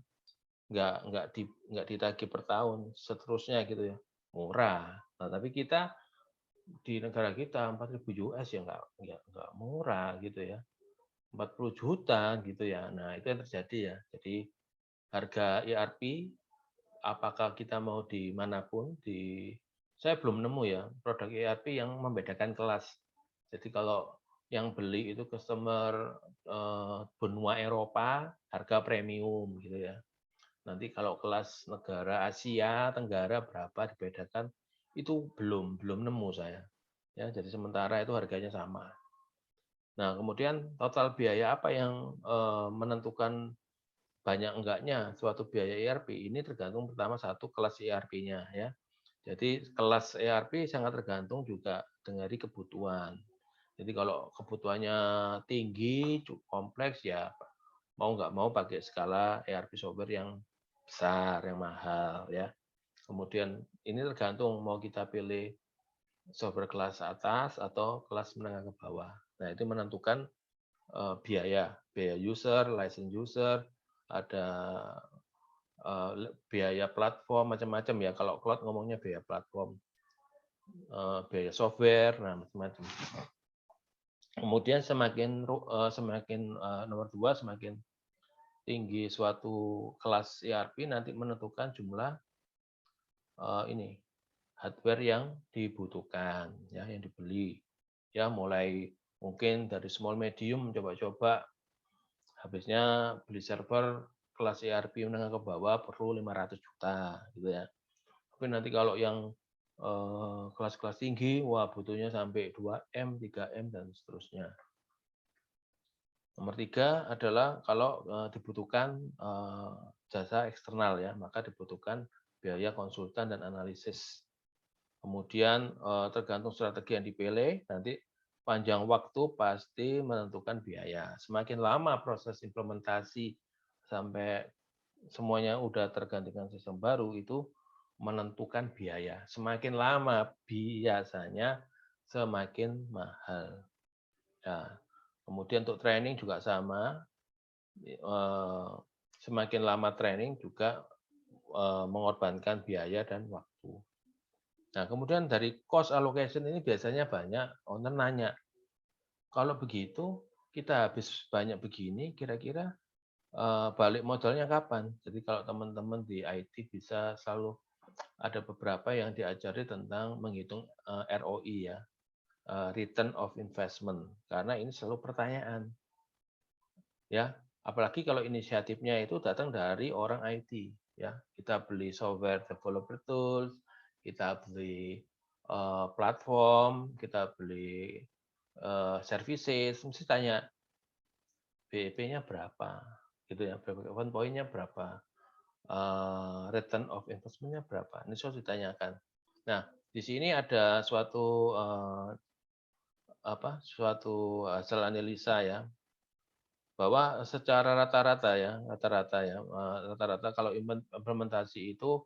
Nggak ditagih per tahun seterusnya gitu ya. Murah. Nah, tapi kita di negara kita 4.000 US ya nggak murah gitu ya. 40 juta gitu ya. Nah, itu yang terjadi ya. Jadi harga ERP apakah kita mau di manapun saya belum nemu ya produk ERP yang membedakan kelas. Jadi kalau yang beli itu customer benua Eropa harga premium gitu ya. Nanti kalau kelas negara Asia Tenggara berapa dibedakan itu belum nemu saya. Ya, jadi sementara itu harganya sama. Nah, kemudian total biaya apa yang menentukan banyak enggaknya suatu biaya ERP ini tergantung pertama satu kelas ERP-nya ya. Jadi kelas ERP sangat tergantung juga dari kebutuhan. Jadi kalau kebutuhannya tinggi, cukup kompleks ya mau nggak mau pakai skala ERP software yang besar, yang mahal ya. Kemudian ini tergantung mau kita pilih software kelas atas atau kelas menengah ke bawah. Nah, itu menentukan biaya user, license user, ada biaya platform macam-macam ya. Kalau cloud ngomongnya biaya platform, biaya software, nah macam-macam. Kemudian semakin nomor 2 semakin tinggi suatu kelas ERP nanti menentukan jumlah ini hardware yang dibutuhkan ya, yang dibeli. Ya, mulai mungkin dari small medium coba-coba, habisnya beli server kelas ERP menengah ke bawah perlu 500 juta gitu ya. Tapi nanti kalau yang kelas-kelas tinggi, wah butuhnya sampai 2M, 3M dan seterusnya. Nomor 3 adalah kalau dibutuhkan jasa eksternal ya, maka dibutuhkan biaya konsultan dan analisis. Kemudian tergantung strategi yang dipilih, nanti panjang waktu pasti menentukan biaya. Semakin lama proses implementasi sampai semuanya udah tergantikan sistem baru, itu menentukan biaya. Semakin lama biasanya semakin mahal. Ya. Kemudian untuk training juga sama, semakin lama training juga mengorbankan biaya dan waktu. Nah, kemudian dari cost allocation ini biasanya banyak owner nanya, kalau begitu kita habis banyak begini, kira-kira balik modalnya kapan? Jadi kalau teman-teman di IT bisa selalu ada beberapa yang diajari tentang menghitung ROI ya, return of investment, karena ini selalu pertanyaan. Ya, apalagi kalau inisiatifnya itu datang dari orang IT ya. Kita beli software developer tools, kita beli platform, kita beli services, mesti tanya BEP-nya berapa, gitu ya, break-even point-nya berapa, return of investment-nya berapa, ini selalu ditanyakan. Nah, di sini ada suatu suatu hasil analisa ya, bahwa secara rata-rata ya, rata-rata kalau implementasi itu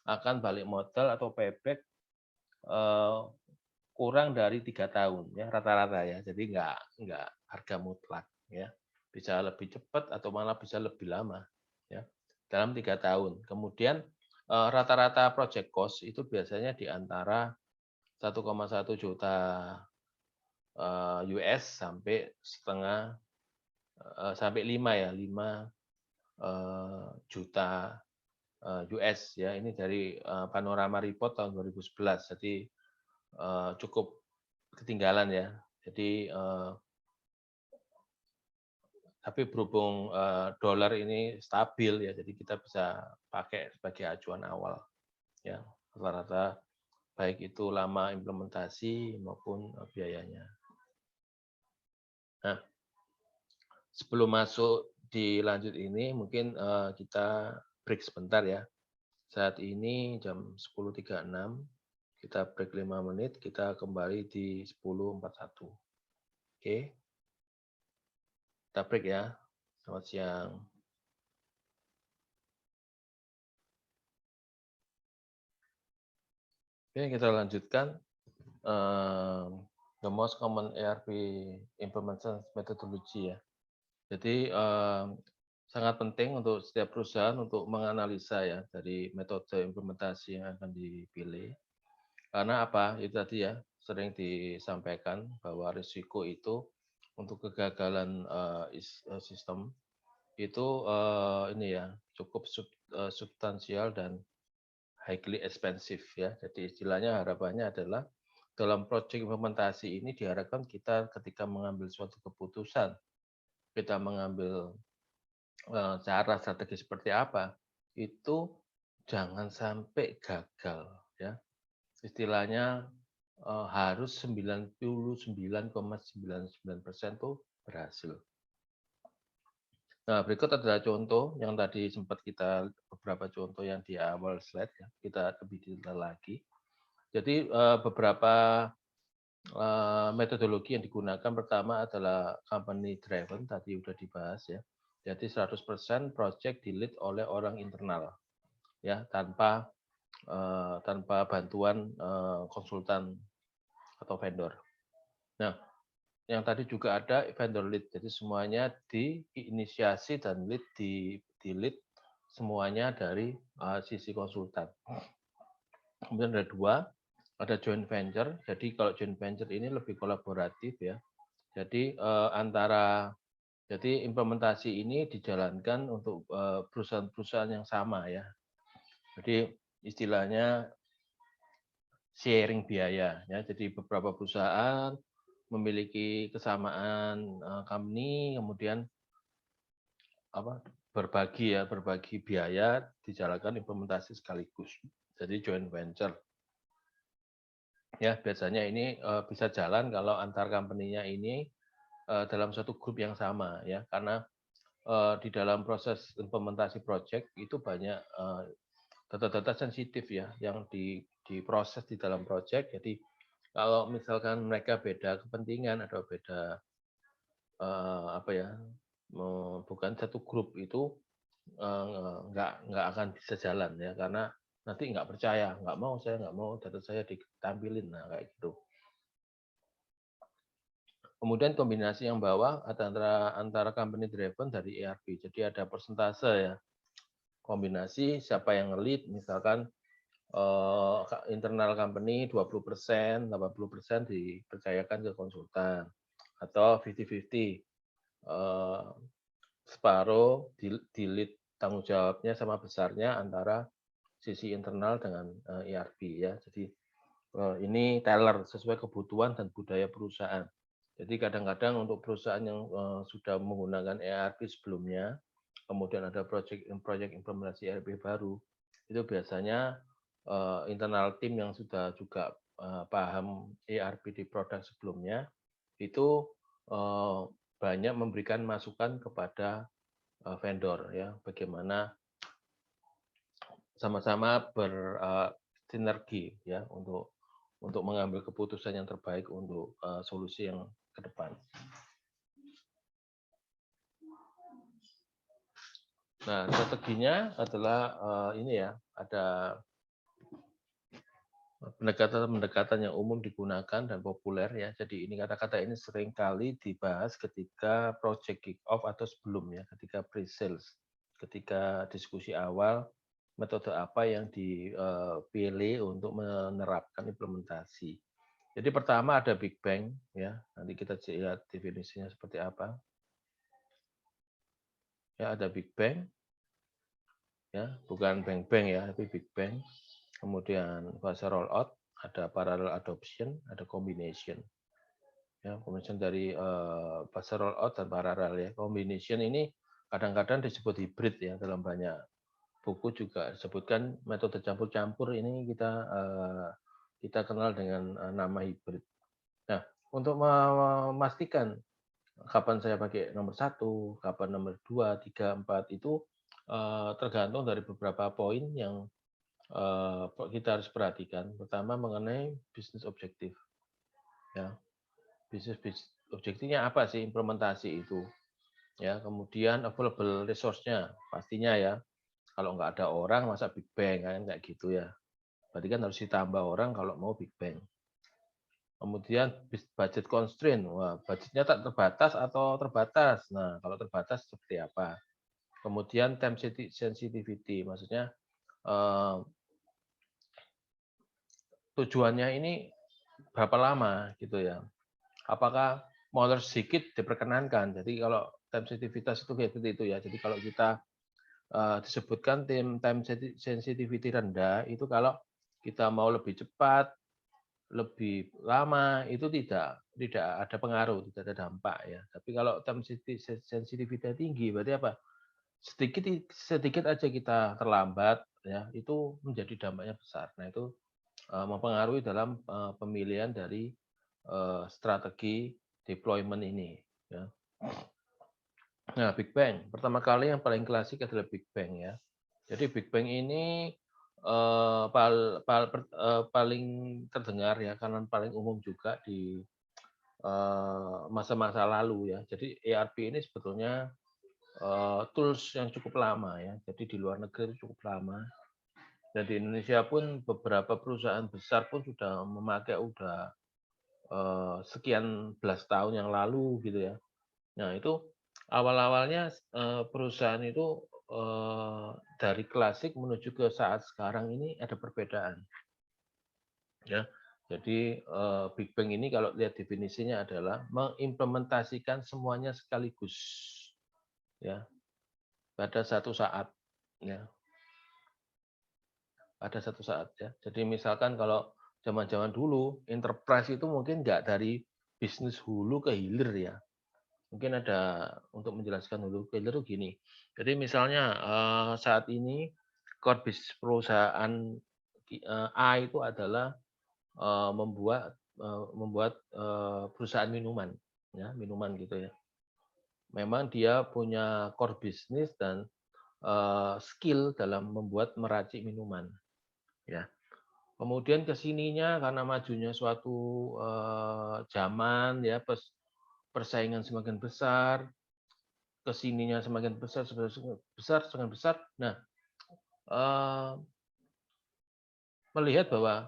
akan balik modal atau payback kurang dari 3 tahun ya, rata-rata ya. Jadi nggak harga mutlak ya. Bisa lebih cepat atau malah bisa lebih lama ya, dalam 3 tahun. Kemudian rata-rata project cost itu biasanya di antara 1,1 juta US sampai setengah sampai 5 ya, 5 juta US ya. Ini dari Panorama Report tahun 2011. Jadi cukup ketinggalan ya. Jadi tapi berhubung dolar ini stabil ya, jadi kita bisa pakai sebagai acuan awal ya, rata-rata baik itu lama implementasi maupun biayanya. Nah, sebelum masuk di lanjut ini mungkin kita break sebentar ya. Saat ini jam 10.36, kita break 5 menit, kita kembali di 10.41. Oke, kita break ya. Selamat siang. Oke, kita lanjutkan. The most common ERP implementation methodology ya. Jadi sangat penting untuk setiap perusahaan untuk menganalisa ya dari metode implementasi yang akan dipilih. Karena apa? Itu tadi ya, sering disampaikan bahwa risiko itu untuk kegagalan sistem itu ini ya cukup substansial dan highly expensive ya. Jadi istilahnya harapannya adalah dalam proyek implementasi ini diharapkan kita ketika mengambil suatu keputusan, kita mengambil cara strategi seperti apa, itu jangan sampai gagal ya. Istilahnya harus 99,99% tuh berhasil. Nah, berikut adalah contoh yang tadi sempat kita beberapa contoh yang di awal slide ya, kita lebih detail lagi. Jadi beberapa metodologi yang digunakan pertama adalah company driven, tadi sudah dibahas ya. Jadi 100% project di-lead oleh orang internal ya, tanpa bantuan konsultan atau vendor. Nah, yang tadi juga ada vendor lead, jadi semuanya diinisiasi dan di lead semuanya dari sisi konsultan. Kemudian ada dua, ada joint venture. Jadi kalau joint venture ini lebih kolaboratif ya. Jadi jadi implementasi ini dijalankan untuk perusahaan-perusahaan yang sama ya. Jadi istilahnya sharing biaya ya. Jadi beberapa perusahaan memiliki kesamaan company, kemudian berbagi biaya, dijalankan implementasi sekaligus. Jadi joint venture. Ya, biasanya ini bisa jalan kalau antar company-nya ini dalam satu grup yang sama ya, karena di dalam proses implementasi project itu banyak data-data sensitif ya yang diproses di dalam project. Jadi kalau misalkan mereka beda kepentingan atau beda bukan satu grup itu nggak akan bisa jalan ya, karena nanti nggak percaya, saya nggak mau data saya ditampilin, nah kayak gitu. Kemudian kombinasi yang bawah antara company driven dari ERP, jadi ada persentase ya, kombinasi siapa yang lead, misalkan internal company 20%, 80% dipercayakan ke konsultan, atau 50-50, separuh di lead tanggung jawabnya sama besarnya antara sisi internal dengan ERP ya. Jadi ini tailor sesuai kebutuhan dan budaya perusahaan. Jadi kadang-kadang untuk perusahaan yang sudah menggunakan ERP sebelumnya, kemudian ada project implementasi ERP baru, itu biasanya internal tim yang sudah juga paham ERP di produk sebelumnya, itu banyak memberikan masukan kepada vendor ya, bagaimana sama-sama bersinergi ya untuk mengambil keputusan yang terbaik untuk solusi yang ke depan. Nah, strateginya adalah ini ya, ada pendekatan yang umum digunakan dan populer ya. Jadi ini kata-kata ini sering kali dibahas ketika project kick off atau sebelumnya, ketika pre-sales, ketika diskusi awal, metode apa yang dipilih untuk menerapkan implementasi. Jadi pertama ada Big Bang ya, nanti kita lihat definisinya seperti apa. Ya, ada Big Bang. Ya, bukan bang bang ya, tapi Big Bang. Kemudian fase rollout, ada parallel adoption, ada combination. Ya, combination dari fase rollout dan parallel ya. Combination ini kadang-kadang disebut hybrid ya, dalam banyak buku juga disebutkan metode campur-campur ini kita kenal dengan nama hybrid. Nah, untuk memastikan kapan saya pakai nomor 1, kapan nomor 2, 3, 4 itu tergantung dari beberapa poin yang kita harus perhatikan. Pertama mengenai bisnis objektif. Ya, bisnis objektifnya apa sih implementasi itu? Ya, kemudian available resource-nya pastinya ya. Kalau nggak ada orang masa Big Bang kan kayak gitu ya. Berarti kan harus ditambah orang kalau mau Big Bang. Kemudian budget constraint, wah budgetnya tak terbatas atau terbatas. Nah kalau terbatas seperti apa? Kemudian time sensitivity, maksudnya tujuannya ini berapa lama gitu ya? Apakah molor sedikit diperkenankan? Jadi kalau time sensitivitas itu kayak itu ya. Jadi kalau kita disebutkan time sensitivity rendah itu kalau kita mau lebih cepat, lebih lama itu tidak ada pengaruh, tidak ada dampak ya. Tapi kalau time sensitivity tinggi berarti apa? Sedikit aja kita terlambat ya, itu menjadi dampaknya besar. Nah, itu mempengaruhi dalam pemilihan dari strategi deployment ini ya. Nah, Big Bang pertama kali yang paling klasik adalah Big Bang ya. Jadi Big Bang ini paling terdengar ya, karena paling umum juga di masa-masa lalu ya. Jadi ERP ini sebetulnya tools yang cukup lama ya. Jadi di luar negeri itu cukup lama. Dan di Indonesia pun beberapa perusahaan besar pun sudah memakai sekian belas tahun yang lalu gitu ya. Nah itu awal-awalnya perusahaan itu dari klasik menuju ke saat sekarang ini ada perbedaan ya. Jadi Big Bang ini kalau lihat definisinya adalah mengimplementasikan semuanya sekaligus ya pada satu saat ya. Pada satu saat ya. Jadi misalkan kalau zaman-zaman dulu enterprise itu mungkin nggak dari bisnis hulu ke hilir ya. Mungkin ada untuk menjelaskan hulu ke hilir itu gini. Jadi misalnya saat ini core bisnis perusahaan A itu adalah membuat perusahaan minuman ya, minuman gitu ya. Memang dia punya core bisnis dan skill dalam membuat meracik minuman ya. Kemudian kesininya karena majunya suatu zaman ya, persaingan semakin besar, kesininya semakin besar, besar, semakin besar. Nah, melihat bahwa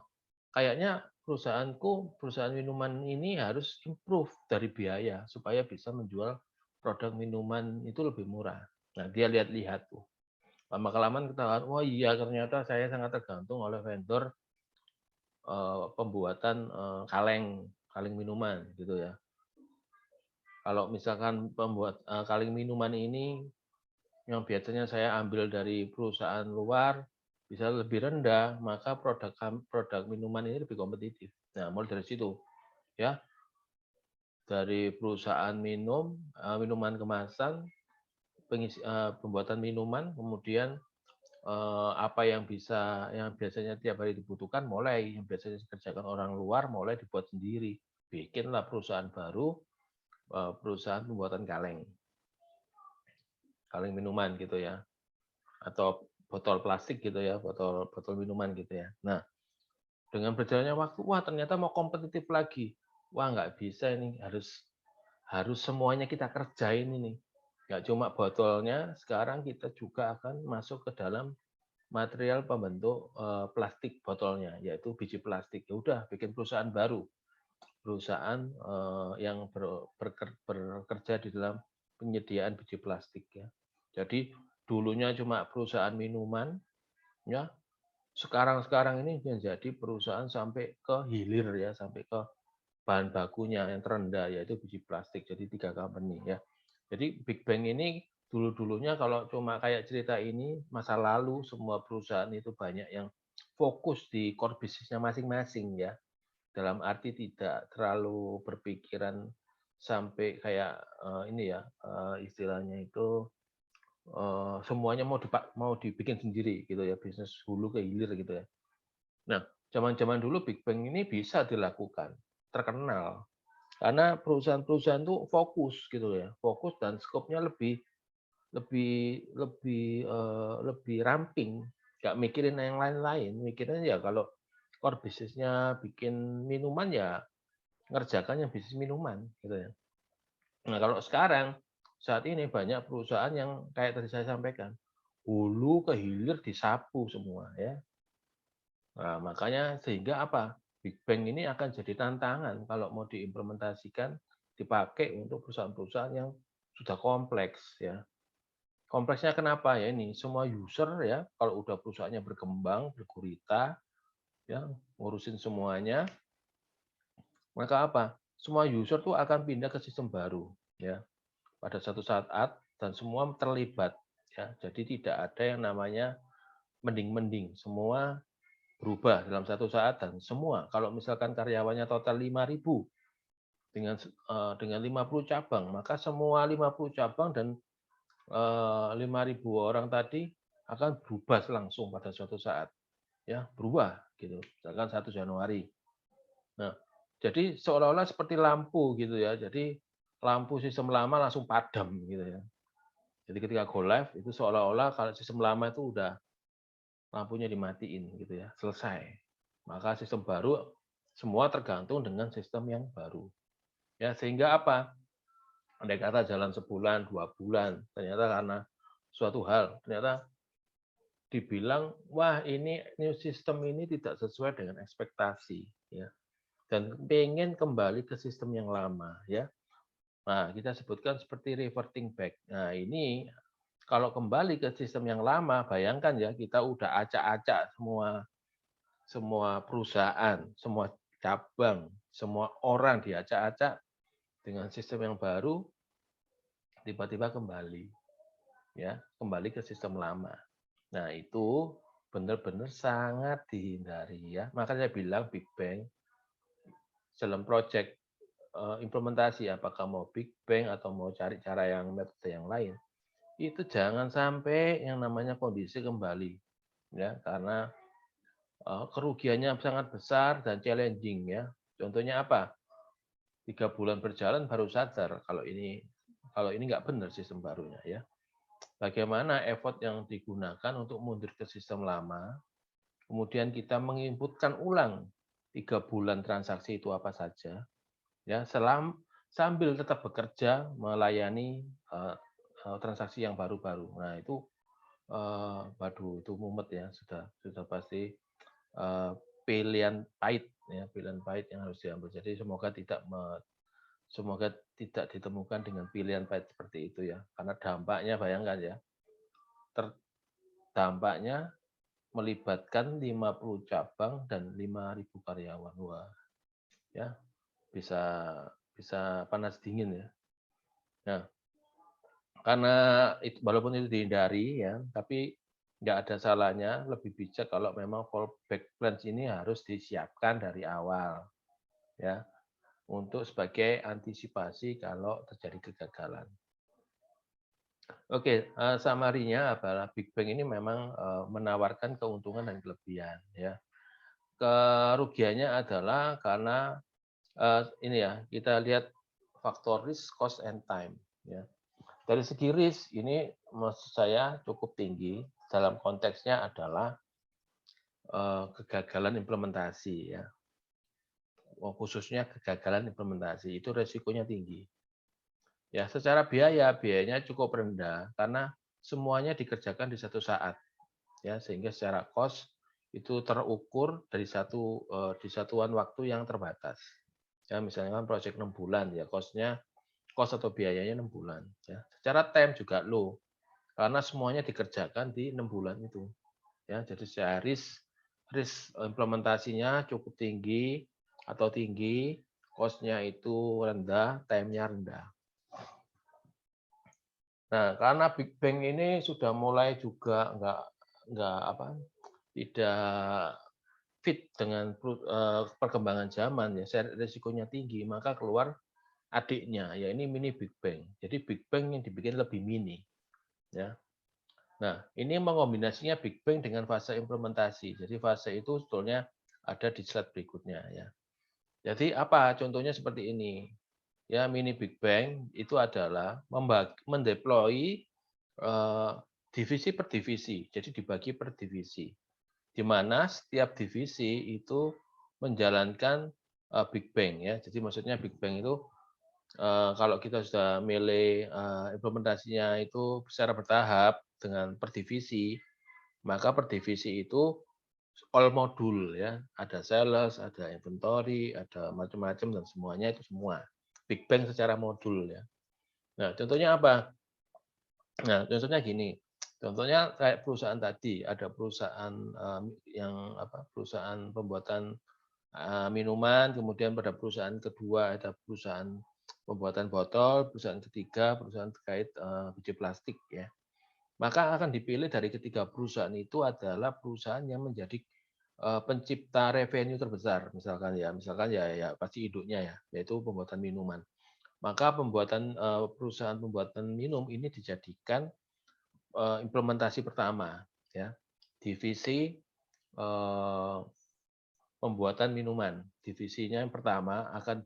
kayaknya perusahaan minuman ini harus improve dari biaya supaya bisa menjual produk minuman itu lebih murah. Nah, dia lihat-lihat tuh. Lama-kelamaan ketahuan, oh iya ternyata saya sangat tergantung oleh vendor pembuatan kaleng minuman gitu ya. Kalau misalkan pembuat kaleng minuman ini yang biasanya saya ambil dari perusahaan luar bisa lebih rendah, maka produk minuman ini lebih kompetitif. Nah, mulai dari situ ya, dari perusahaan minuman kemasan, pembuatan minuman, kemudian apa yang biasanya tiap hari dibutuhkan mulai yang biasanya dikerjakan orang luar mulai dibuat sendiri, bikinlah perusahaan baru, perusahaan pembuatan kaleng minuman gitu ya, atau botol plastik gitu ya, botol minuman gitu ya. Nah, dengan berjalannya waktu, wah ternyata mau kompetitif lagi, wah nggak bisa ini, harus semuanya kita kerjain ini. Nggak cuma botolnya, sekarang kita juga akan masuk ke dalam material pembentuk plastik botolnya, yaitu biji plastik. Ya udah, bikin perusahaan baru, perusahaan yang bekerja di dalam penyediaan biji plastik ya. Jadi dulunya cuma perusahaan minuman, ya sekarang ini menjadi perusahaan sampai ke hilir ya, sampai ke bahan bakunya yang terendah yaitu biji plastik. Jadi 3 company ya. Jadi Big Bang ini dulu-dulunya kalau cuma kayak cerita ini masa lalu semua perusahaan itu banyak yang fokus di core bisnisnya masing-masing ya. Dalam arti tidak terlalu berpikiran sampai kayak ini ya istilahnya itu semuanya mau dibikin sendiri gitu ya, bisnis hulu ke hilir gitu ya. Nah, zaman-zaman dulu Big Bang ini bisa dilakukan, terkenal karena perusahaan-perusahaan itu fokus gitu ya, fokus dan skopnya lebih lebih lebih lebih ramping, nggak mikirin yang lain-lain, mikirnya ya kalau core bisnisnya bikin minuman ya ngerjakan yang bisnis minuman gitu ya. Nah, kalau sekarang saat ini banyak perusahaan yang kayak tadi saya sampaikan, hulu ke hilir disapu semua ya. Nah, makanya sehingga apa? Big Bang ini akan jadi tantangan kalau mau diimplementasikan, dipakai untuk perusahaan-perusahaan yang sudah kompleks ya. Kompleksnya kenapa ya ini? Semua user ya, kalau udah perusahaannya berkembang, bergurita, ya, ngurusin semuanya, maka apa? Semua user tuh akan pindah ke sistem baru ya pada satu saat dan semua terlibat ya. Jadi tidak ada yang namanya mending-mending, semua berubah dalam satu saat dan semua kalau misalkan karyawannya total 5.000 dengan 50 cabang, maka semua 50 cabang dan 5.000 orang tadi akan berubah langsung pada suatu saat ya, berubah gitu. Misalkan 1 Januari. Nah, jadi seolah-olah seperti lampu gitu ya. Jadi lampu sistem lama langsung padam gitu ya. Jadi ketika go live itu seolah-olah kalau sistem lama itu udah lampunya dimatiin gitu ya, selesai. Maka sistem baru semua tergantung dengan sistem yang baru. Ya, sehingga apa? Andai kata jalan sebulan, 2 bulan, ternyata karena suatu hal, ternyata dibilang, wah ini new system ini tidak sesuai dengan ekspektasi. Ya. dan pengen kembali ke sistem yang lama ya. Nah, kita sebutkan seperti reverting back. Nah, ini kalau kembali ke sistem yang lama, bayangkan ya kita udah acak-acak semua semua perusahaan, semua cabang, semua orang diacak-acak dengan sistem yang baru, tiba-tiba kembali ya, kembali ke sistem lama. Nah, itu benar-benar sangat dihindari ya. Makanya saya bilang Big Bang dalam project implementasi, apakah mau Big Bang atau mau cari cara yang metode yang lain, itu jangan sampai yang namanya kondisi kembali ya, karena kerugiannya sangat besar dan challenging ya. Contohnya apa? 3 bulan berjalan baru sadar kalau ini nggak benar sistem barunya ya. Bagaimana effort yang digunakan untuk mundur ke sistem lama, kemudian kita menginputkan ulang 3 bulan transaksi itu apa saja, ya sambil tetap bekerja melayani transaksi yang baru-baru. Nah itu, waduh itu mumet ya, sudah pasti pilihan pahit ya, pilihan pahit yang harus diambil. Jadi semoga tidak ditemukan dengan pilihan pahit seperti itu ya. Karena dampaknya bayangkan ya, dampaknya melibatkan 50 cabang dan 5.000 karyawan. Wah, ya bisa bisa panas dingin ya. Nah, karena walaupun itu dihindari ya, tapi nggak ada salahnya lebih bijak kalau memang fallback plans ini harus disiapkan dari awal ya, untuk sebagai antisipasi kalau terjadi kegagalan. Oke, summary-nya adalah Big Bang ini memang menawarkan keuntungan dan kelebihan ya. Kerugiannya adalah karena ini ya, kita lihat faktor risk, cost, and time ya. Dari segi risk ini maksud saya cukup tinggi, dalam konteksnya adalah kegagalan implementasi ya. Khususnya kegagalan implementasi itu resikonya tinggi. Ya, secara biayanya cukup rendah karena semuanya dikerjakan di satu saat ya, sehingga secara cost itu terukur di satuan waktu yang terbatas. Ya, misalnya kan proyek 6 bulan ya, cost atau biayanya 6 bulan ya. Secara time juga low karena semuanya dikerjakan di 6 bulan itu. Ya, jadi secara risk implementasinya cukup tinggi atau tinggi, cost-nya itu rendah, time-nya rendah. Nah, karena Big Bang ini sudah mulai juga tidak fit dengan perkembangan zaman ya, resikonya tinggi, maka keluar adiknya, ya ini mini Big Bang. Jadi Big Bang yang dibikin lebih mini, ya. Nah, ini mengombinasinya Big Bang dengan fase implementasi. Jadi fase itu sebetulnya ada di slide berikutnya ya. Jadi apa? Contohnya seperti ini. Ya, mini Big Bang itu adalah mendeploy divisi per divisi. Jadi dibagi per divisi. Di mana setiap divisi itu menjalankan Big Bang ya. Jadi maksudnya Big Bang itu kalau kita sudah milih implementasinya itu secara bertahap dengan per divisi, maka per divisi itu all modul ya, ada sales, ada inventory, ada macam-macam dan semuanya itu semua Big Bang secara modul ya. Nah, contohnya apa? Nah, contohnya gini. Contohnya kayak perusahaan tadi, ada perusahaan perusahaan pembuatan minuman, kemudian pada perusahaan kedua ada perusahaan pembuatan botol, perusahaan ketiga perusahaan terkait biji plastik ya. Maka akan dipilih dari ketiga perusahaan itu adalah perusahaan yang menjadi pencipta revenue terbesar, misalkan ya pasti induknya ya, yaitu pembuatan minuman. Maka perusahaan pembuatan minum ini dijadikan implementasi pertama ya. Divisi pembuatan minuman. Divisinya yang pertama akan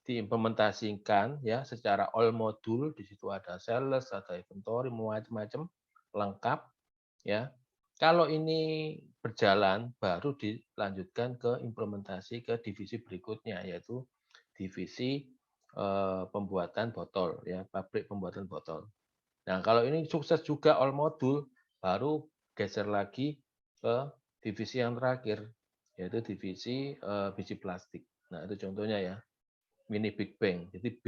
diimplementasikan ya secara all modul, di situ ada sales, ada inventory, macam-macam lengkap ya. Kalau ini berjalan baru dilanjutkan ke implementasi ke divisi berikutnya yaitu divisi pembuatan botol ya, pabrik pembuatan botol. Nah, kalau ini sukses juga all modul baru geser lagi ke divisi yang terakhir yaitu divisi biji plastik. Nah, itu contohnya ya, mini Big Bang. Jadi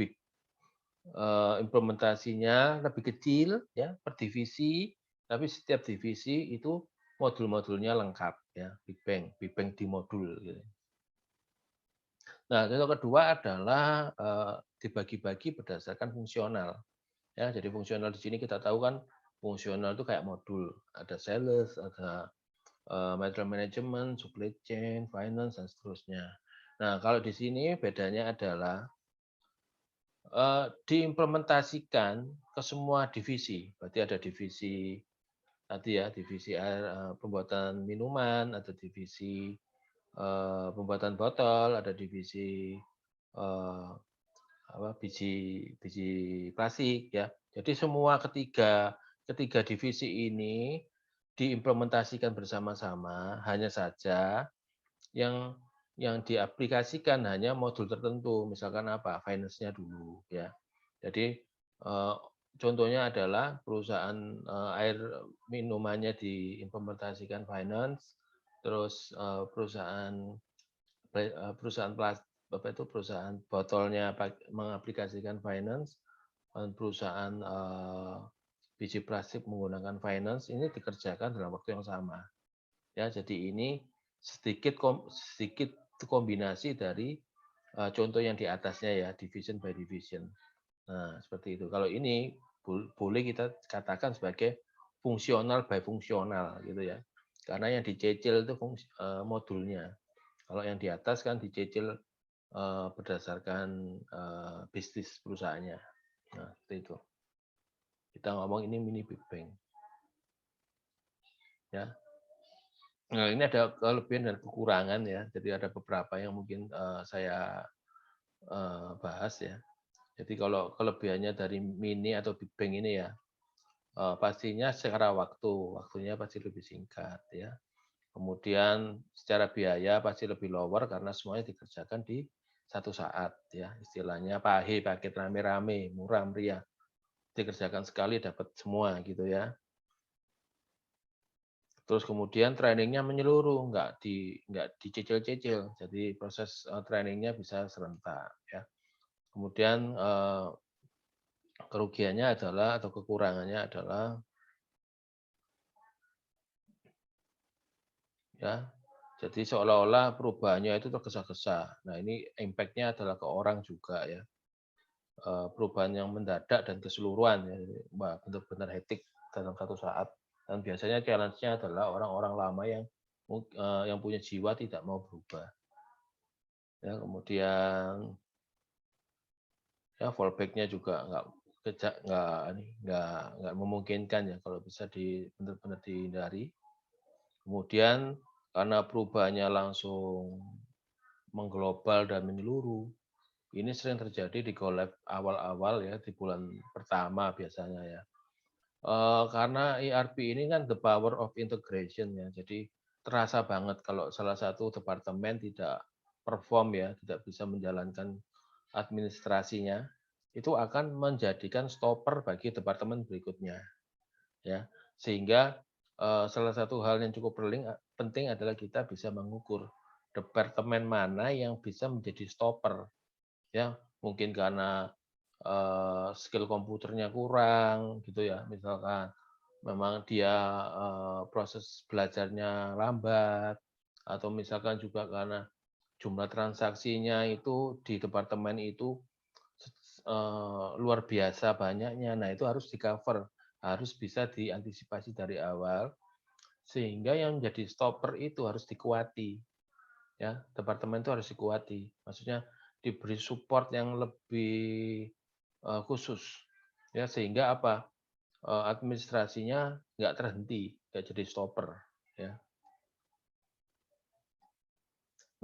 implementasinya lebih kecil ya per divisi, tapi setiap divisi itu modul-modulnya lengkap ya, Big Bang di modul gitu. Nah, contoh kedua adalah dibagi-bagi berdasarkan fungsional. Ya, jadi fungsional di sini kita tahu kan fungsional itu kayak modul, ada sales, ada material management, supply chain, finance dan seterusnya. Nah, kalau di sini bedanya adalah diimplementasikan ke semua divisi. Berarti ada divisi tadi ya, divisi air, pembuatan minuman, ada divisi pembuatan botol, ada divisi biji biji plastik ya. Jadi semua ketiga ketiga divisi ini diimplementasikan bersama-sama, hanya saja yang diaplikasikan hanya modul tertentu, misalkan apa, finance-nya dulu ya. Jadi, contohnya adalah perusahaan, air minumannya diimplementasikan finance, terus, perusahaan perusahaan botolnya mengaplikasikan finance, dan perusahaan, biji plastik menggunakan finance, ini dikerjakan dalam waktu yang sama. Ya, jadi ini sedikit kombinasi dari, contoh yang di atasnya ya, division by division. Nah, seperti itu. Kalau ini boleh kita katakan sebagai fungsional by fungsional gitu ya. Karena yang dicicil itu modulnya. Kalau yang di atas kan dicicil, berdasarkan, bisnis perusahaannya. Nah, seperti itu. Kita ngomong ini mini Big Bang, ya. Nah, ini ada kelebihan dan kekurangan ya. Jadi ada beberapa yang mungkin saya bahas ya. Jadi kalau kelebihannya dari mini atau Big Bang ini ya, pastinya secara waktunya pasti lebih singkat ya. Kemudian secara biaya pasti lebih lower karena semuanya dikerjakan di satu saat ya. Istilahnya paket rame-rame, murah meriah. Dikerjakan sekali dapat semua gitu ya. Terus kemudian trainingnya menyeluruh, nggak dicicil-cicil. Jadi proses trainingnya bisa serentak ya. Kemudian kerugiannya adalah atau kekurangannya adalah ya. Jadi seolah-olah perubahannya itu tergesa-gesa. Nah ini impact-nya adalah ke orang juga ya. Perubahan yang mendadak dan keseluruhan ya. Wah, benar-benar hektik dalam satu saat. Dan biasanya challenge-nya adalah orang-orang lama yang punya jiwa tidak mau berubah. Ya, kemudian ya fallback-nya juga nggak memungkinkan ya kalau bisa benar-benar dihindari. Kemudian karena perubahannya langsung mengglobal dan menyeluruh, ini sering terjadi di go live awal-awal ya di bulan pertama biasanya ya. Karena ERP ini kan the power of integration ya, jadi terasa banget kalau salah satu departemen tidak perform ya, tidak bisa menjalankan administrasinya, itu akan menjadikan stopper bagi departemen berikutnya, ya. Sehingga, salah satu hal yang cukup penting adalah kita bisa mengukur departemen mana yang bisa menjadi stopper, ya. Mungkin karena, skill komputernya kurang gitu ya, misalkan memang dia, proses belajarnya lambat, atau misalkan juga karena jumlah transaksinya itu di departemen itu luar biasa banyaknya. Nah, itu harus di-cover, harus bisa diantisipasi dari awal, sehingga yang menjadi stopper itu harus dikuati, ya. Departemen itu harus dikuati. Maksudnya diberi support yang lebih, khusus, ya, sehingga apa, administrasinya nggak terhenti, nggak jadi stopper, ya.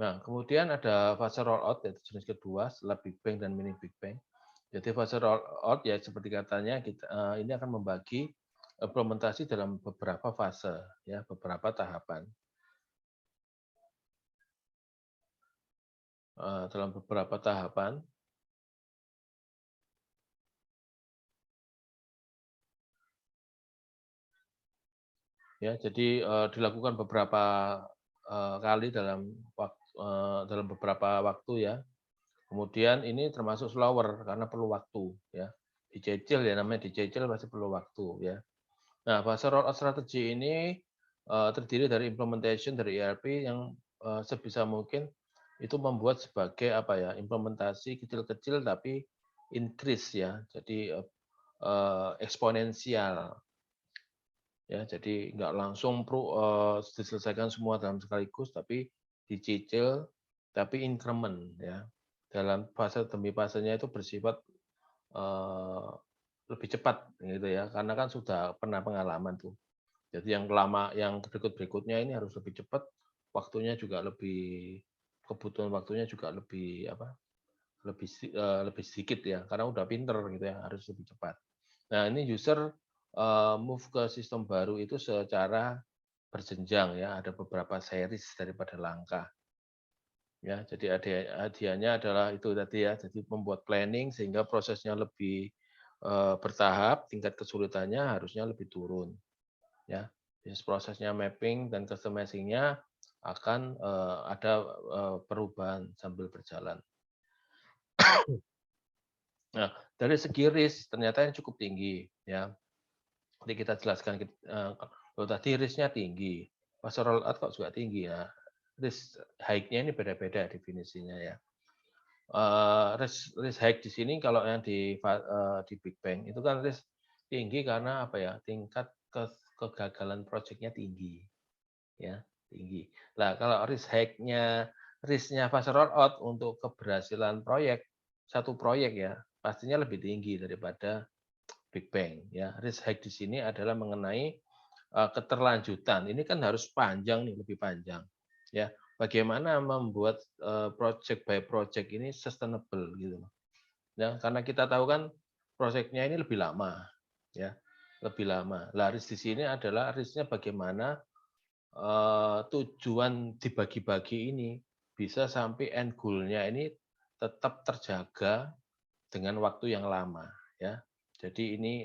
Nah, kemudian ada fase rollout, yaitu jenis kedua setelah Big Bang dan mini Big Bang. Jadi fase rollout ya seperti katanya ini akan membagi implementasi dalam beberapa fase ya, beberapa tahapan. Dalam beberapa tahapan ya, jadi dilakukan beberapa kali dalam dalam beberapa waktu ya. Kemudian ini termasuk slower karena perlu waktu ya. Dicicil ya, namanya dicicil pasti perlu waktu ya. Nah, fase rollout strategi ini terdiri dari implementation dari ERP yang sebisa mungkin itu membuat sebagai apa ya, implementasi kecil-kecil tapi increase ya. Jadi eksponensial ya. Jadi nggak langsung diselesaikan semua dalam sekaligus, tapi dicicil tapi increment ya. Dalam fase demi fasenya itu bersifat eh, lebih cepat gitu ya, karena kan sudah pernah pengalaman tuh. Jadi yang lama, yang berikut-berikutnya ini harus lebih cepat, waktunya juga lebih, kebutuhan waktunya juga lebih apa, lebih sedikit ya, karena udah pinter gitu ya, harus lebih cepat. Nah ini user move ke sistem baru itu secara berjenjang ya, ada beberapa series daripada langkah. Ya, jadi hadiahnya adalah itu tadi ya, jadi membuat planning sehingga prosesnya lebih bertahap, tingkat kesulitannya harusnya lebih turun. Ya, bisnis prosesnya mapping dan customizing-nya akan ada perubahan sambil berjalan. Nah, dari segi risk ternyata yang cukup tinggi ya. Nanti kita jelaskan kalau tadi risk-nya tinggi, pas roll out kok juga tinggi ya. Risk high-nya ini beda-beda definisinya ya. Risk high di sini kalau yang di Big Bang itu kan risk tinggi karena apa ya, tingkat kegagalan proyeknya tinggi ya, tinggi. Nah, kalau risk-nya fase rollout untuk keberhasilan proyek, satu proyek ya, pastinya lebih tinggi daripada Big Bang ya. Risk high di sini adalah mengenai keterlanjutan. Ini kan harus panjang nih, lebih panjang. Ya, bagaimana membuat project by project ini sustainable gitu loh. Ya, karena kita tahu kan proyeknya ini lebih lama ya, lebih lama. Lah risk di sini adalah risknya bagaimana tujuan dibagi-bagi ini bisa sampai end goal-nya ini tetap terjaga dengan waktu yang lama ya. Jadi ini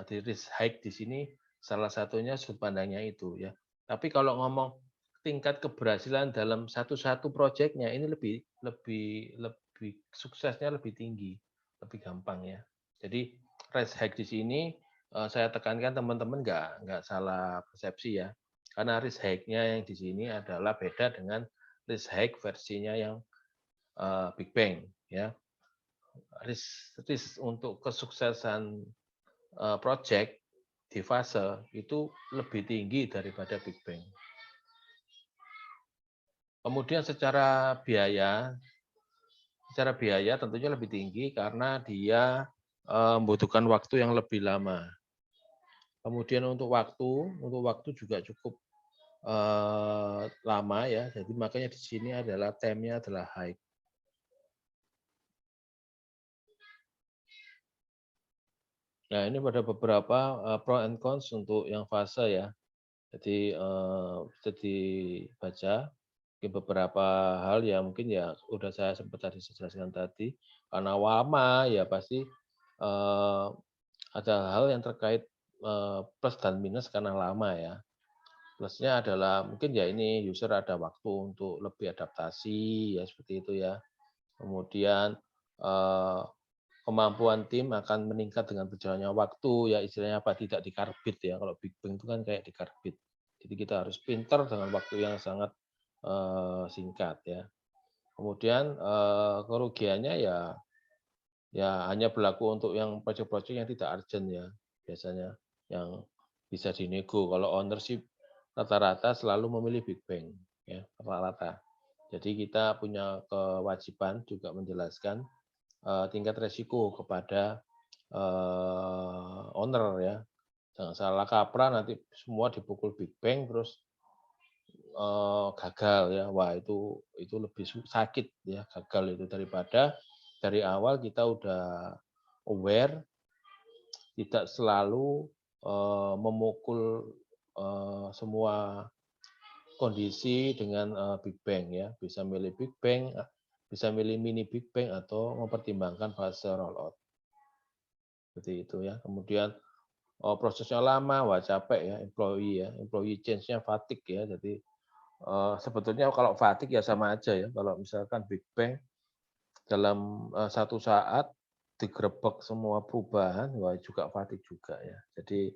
di risk high di sini salah satunya sudut pandangnya itu ya. Tapi kalau ngomong tingkat keberhasilan dalam satu-satu proyeknya ini lebih lebih lebih suksesnya lebih tinggi, lebih gampang ya. Jadi risk high di sini saya tekankan teman-teman nggak salah persepsi ya. Karena risk high-nya yang di sini adalah beda dengan risk high versinya yang Big Bang ya. Risk untuk kesuksesan project di fase itu lebih tinggi daripada Big Bang. Kemudian secara biaya tentunya lebih tinggi karena dia membutuhkan waktu yang lebih lama. Kemudian untuk waktu juga cukup lama ya. Jadi makanya di sini adalah time-nya adalah high. Nah, ini pada beberapa pro and cons untuk yang fase ya. Jadi bisa dibaca mungkin beberapa hal ya mungkin ya udah saya sempat tadi jelaskan tadi. Karena lama ya pasti ada hal yang terkait plus dan minus karena lama ya. Plusnya adalah mungkin ya ini user ada waktu untuk lebih adaptasi ya seperti itu ya. Kemudian kemampuan tim akan meningkat dengan berjalannya waktu ya istilahnya apa tidak dikarbit ya. Kalau Big Bang itu kan kayak dikarbit. Jadi kita harus pintar dengan waktu yang sangat singkat ya. Kemudian kerugiannya ya hanya berlaku untuk yang proyek-proyek yang tidak urgent ya biasanya yang bisa dinego. Kalau ownership rata-rata selalu memilih Big Bang ya rata-rata. Jadi kita punya kewajiban juga menjelaskan tingkat resiko kepada owner ya. Jangan salah kaprah nanti semua dipukul Big Bang terus gagal ya. Wah itu lebih sakit ya gagal itu daripada dari awal kita udah aware tidak selalu memukul semua kondisi dengan Big Bang ya. Bisa milih Big Bang, bisa milih mini Big Bang atau mempertimbangkan fase rollout. Seperti itu ya. Kemudian prosesnya lama, wah capek ya employee change-nya fatigue ya. Jadi Sebetulnya kalau fatigue ya sama aja ya, kalau misalkan Big Bang dalam, satu saat digerebek semua perubahan, wah juga fatigue juga ya. Jadi,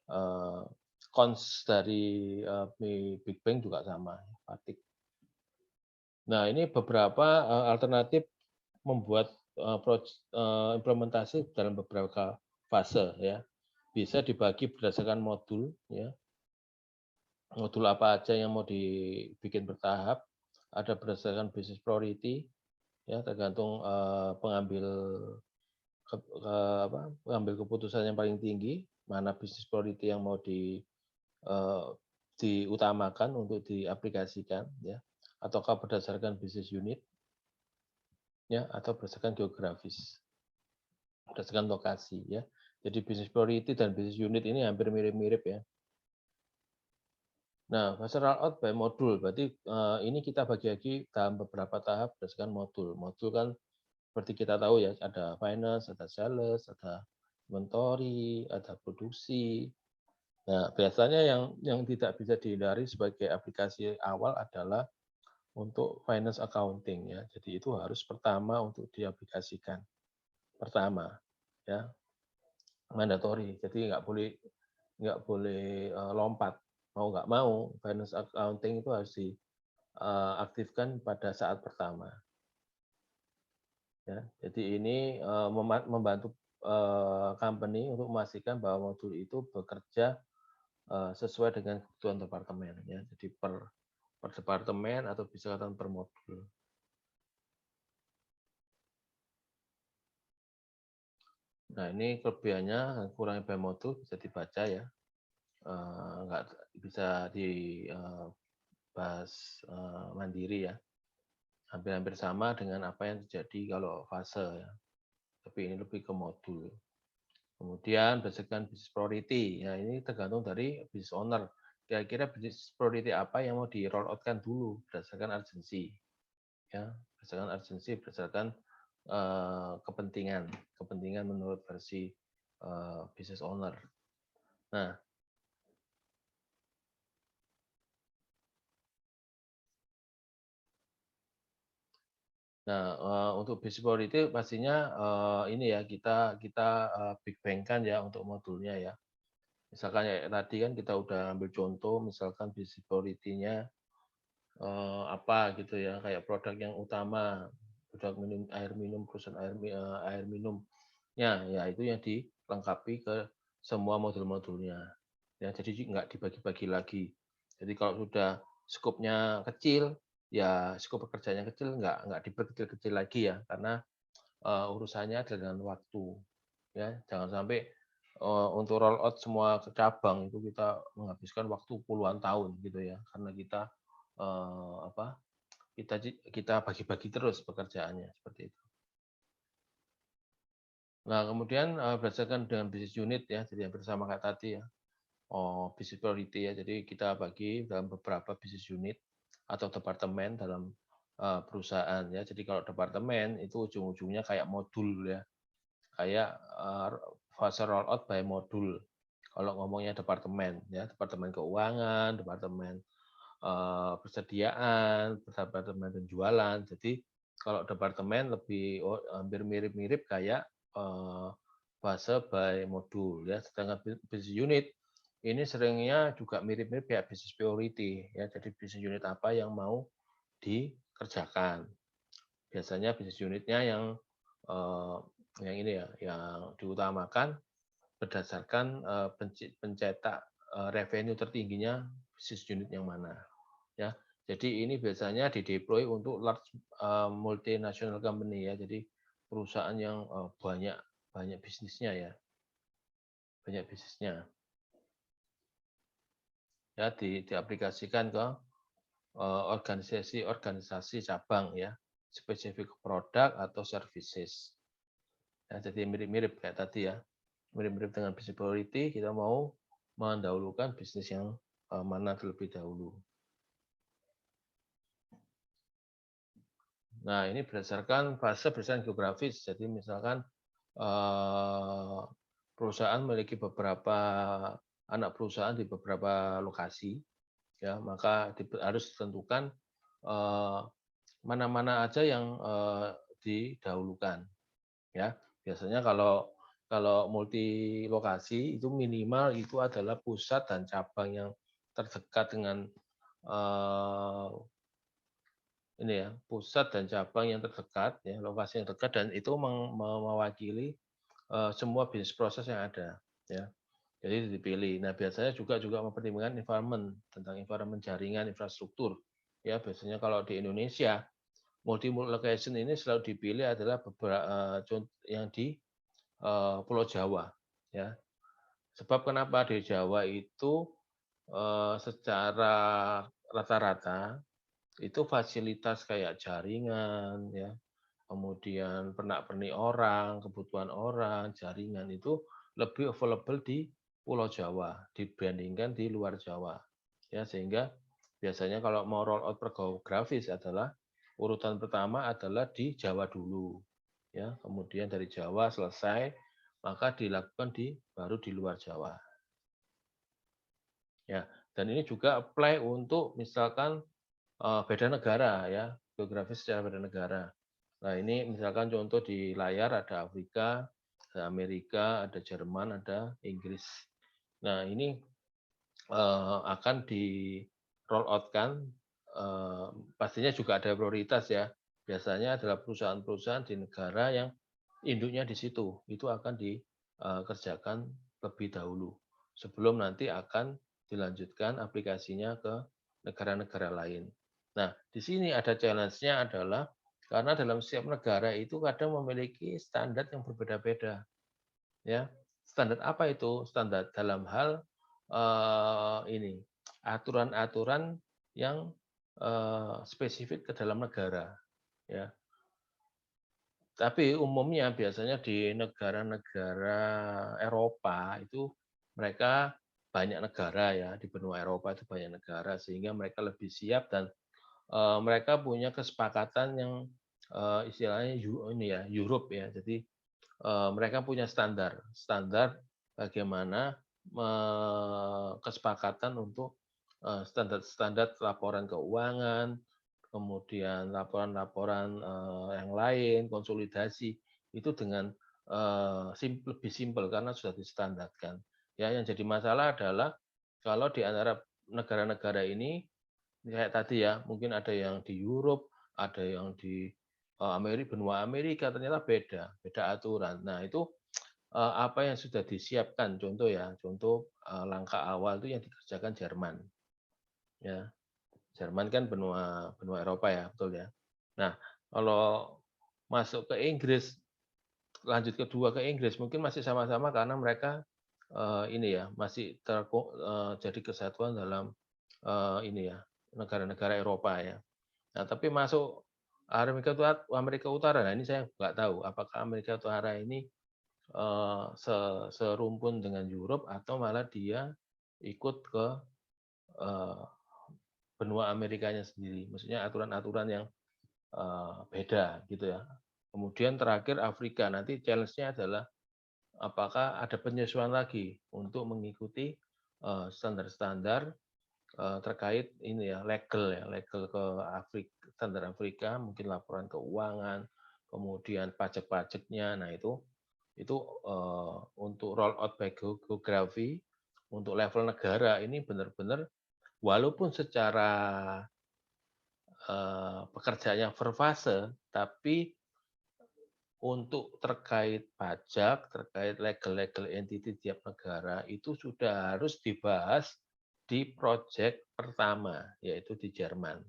eee, cons dari, Big Bang juga sama, fatigue. Nah, ini beberapa, alternatif membuat, implementasi dalam beberapa fase ya. Bisa dibagi berdasarkan modul ya, modul apa aja yang mau dibikin bertahap, ada berdasarkan business priority ya, tergantung, pengambil pengambil keputusan yang paling tinggi, mana business priority yang mau eee, diutamakan untuk diaplikasikan ya, ataukah berdasarkan business unit ya, atau berdasarkan geografis, berdasarkan lokasi ya. Jadi business priority dan business unit ini hampir mirip-mirip ya. Nah, fase rollout by modul, berarti, ini kita bagi-bagi dalam beberapa tahap berdasarkan modul. Modul kan seperti kita tahu ya, ada finance, ada sales, ada inventory, ada produksi. Nah, biasanya yang tidak bisa dihindari sebagai aplikasi awal adalah untuk finance accounting ya. Jadi itu harus pertama untuk diaplikasikan. Pertama, ya, mandatory. Jadi nggak boleh lompat. Mau nggak mau, finance accounting itu harus diaktifkan pada saat pertama. Ya, jadi ini membantu company untuk memastikan bahwa modul itu bekerja sesuai dengan kebutuhan departemen ya. Jadi per departemen atau bisa katakan per modul. Nah, ini kelebihannya kurangnya by modul bisa dibaca ya. Nggak bisa dibahas mandiri ya. Hampir-hampir sama dengan apa yang terjadi kalau fase ya. Tapi ini lebih ke modul. Kemudian berdasarkan business priority. Ya, ini tergantung dari business owner. Kira-kira business priority apa yang mau di roll out-kan dulu berdasarkan urgency. Ya, berdasarkan kepentingan menurut versi business owner. Nah, untuk business priority pastinya ini ya kita big bang-kan ya untuk modulnya ya. Misalkan ya tadi kan kita udah ambil contoh, misalkan business priority-nya apa gitu ya, kayak produk yang utama, produk air minum, perusahaan air minumnya, ya itu yang dilengkapi ke semua modul-modulnya. Ya, jadi nggak dibagi-bagi lagi. Jadi kalau sudah skopnya kecil, ya skop pekerjaannya kecil, nggak diperkecil-kecil lagi ya, karena urusannya dengan waktu. Ya, jangan sampai untuk roll out semua ke cabang itu kita menghabiskan waktu puluhan tahun gitu ya, karena kita apa kita bagi-bagi terus pekerjaannya seperti itu. Nah, kemudian berdasarkan dengan business unit ya, jadi yang bersama kayak tadi ya. Business priority ya. Jadi kita bagi dalam beberapa business unit atau departemen dalam perusahaan ya. Jadi kalau departemen itu ujung-ujungnya kayak modul ya. Kayak fase rollout by modul. Kalau ngomongnya departemen ya, departemen keuangan, departemen persediaan, departemen penjualan. Jadi kalau departemen lebih hampir mirip-mirip kayak fase by modul ya. Sedangkan business unit ini seringnya juga mirip-mirip kayak business priority ya. Jadi business unit apa yang mau dikerjakan. Biasanya business unitnya yang ini ya, yang diutamakan berdasarkan pencetak revenue tertingginya business unit yang mana ya. Jadi ini biasanya dideploy untuk large multinational company ya. Jadi perusahaan yang banyak banyak bisnisnya ya, banyak bisnisnya ya diaplikasikan ke organisasi-organisasi cabang ya, spesifik produk atau services. Ya, jadi mirip-mirip kayak tadi ya, mirip-mirip dengan business priority, kita mau mendahulukan bisnis yang mana terlebih dahulu. Nah, ini berdasarkan fase berdasarkan geografis. Jadi misalkan perusahaan memiliki beberapa anak perusahaan di beberapa lokasi. ya, maka harus ditentukan mana-mana aja yang didahulukan, ya. Biasanya kalau multi lokasi itu minimal itu adalah pusat dan cabang yang terdekat dengan ini ya, pusat dan cabang yang terdekat ya, lokasi yang dekat dan itu mewakili semua bisnis proses yang ada, ya. Jadi dipilih. Nah, biasanya juga mempertimbangkan environment, tentang environment jaringan, infrastruktur. Ya, biasanya kalau di Indonesia, multi location ini selalu dipilih adalah beberapa yang di Pulau Jawa, ya. Sebab kenapa di Jawa itu secara rata-rata itu fasilitas kayak jaringan, ya, kemudian pernak-pernik orang, kebutuhan orang, jaringan itu lebih available di Pulau Jawa dibandingkan di luar Jawa. Ya, sehingga biasanya kalau mau roll out geografis adalah urutan pertama adalah di Jawa dulu. Ya, kemudian dari Jawa selesai, maka dilakukan baru di luar Jawa. Ya, dan ini juga apply untuk misalkan beda negara ya, geografis secara beda negara. Nah, ini misalkan contoh di layar ada Afrika, ada Amerika, ada Jerman, ada Inggris. Nah, ini akan di roll out-kan, pastinya juga ada prioritas ya. Biasanya adalah perusahaan-perusahaan di negara yang induknya di situ, itu akan dikerjakan lebih dahulu, sebelum nanti akan dilanjutkan aplikasinya ke negara-negara lain. Nah, di sini ada challenge-nya adalah karena dalam setiap negara itu kadang memiliki standar yang berbeda-beda. Ya, standar apa itu? Standar dalam hal ini aturan-aturan yang spesifik ke dalam negara. Ya, tapi umumnya biasanya di negara-negara Eropa itu mereka banyak negara ya, di benua Eropa itu banyak negara sehingga mereka lebih siap dan mereka punya kesepakatan yang istilahnya ini ya, Europe ya. Jadi mereka punya standar, standar bagaimana kesepakatan untuk standar-standar laporan keuangan, kemudian laporan-laporan yang lain, konsolidasi itu dengan lebih simpel karena sudah distandarkan. Ya, yang jadi masalah adalah kalau di antara negara-negara ini kayak tadi ya, mungkin ada yang di Europe, ada yang di benua Amerika ternyata beda, beda aturan. Nah, itu apa yang sudah disiapkan, contoh ya, contoh langkah awal itu yang dikerjakan Jerman, ya. Jerman kan benua benua Eropa ya, betul ya. Nah, kalau masuk ke Inggris, lanjut kedua ke Inggris, mungkin masih sama-sama karena mereka ini ya, masih jadi kesatuan dalam ini ya, negara-negara Eropa ya. Nah, tapi masuk Amerika Utara, nah ini saya nggak tahu apakah Amerika Utara ini serumpun dengan Europe atau malah dia ikut ke eh, benua Amerikanya sendiri. Maksudnya aturan-aturan yang beda gitu ya. Kemudian terakhir Afrika, nanti challenge-nya adalah apakah ada penyesuaian lagi untuk mengikuti standar-standar terkait ini ya, legal ke standar Afrika, mungkin laporan keuangan, kemudian pajak-pajaknya. Nah, itu untuk roll out by geography untuk level negara ini benar-benar walaupun secara pekerjaannya berfase, tapi untuk terkait pajak, terkait legal entity tiap negara itu sudah harus dibahas di proyek pertama, yaitu di Jerman.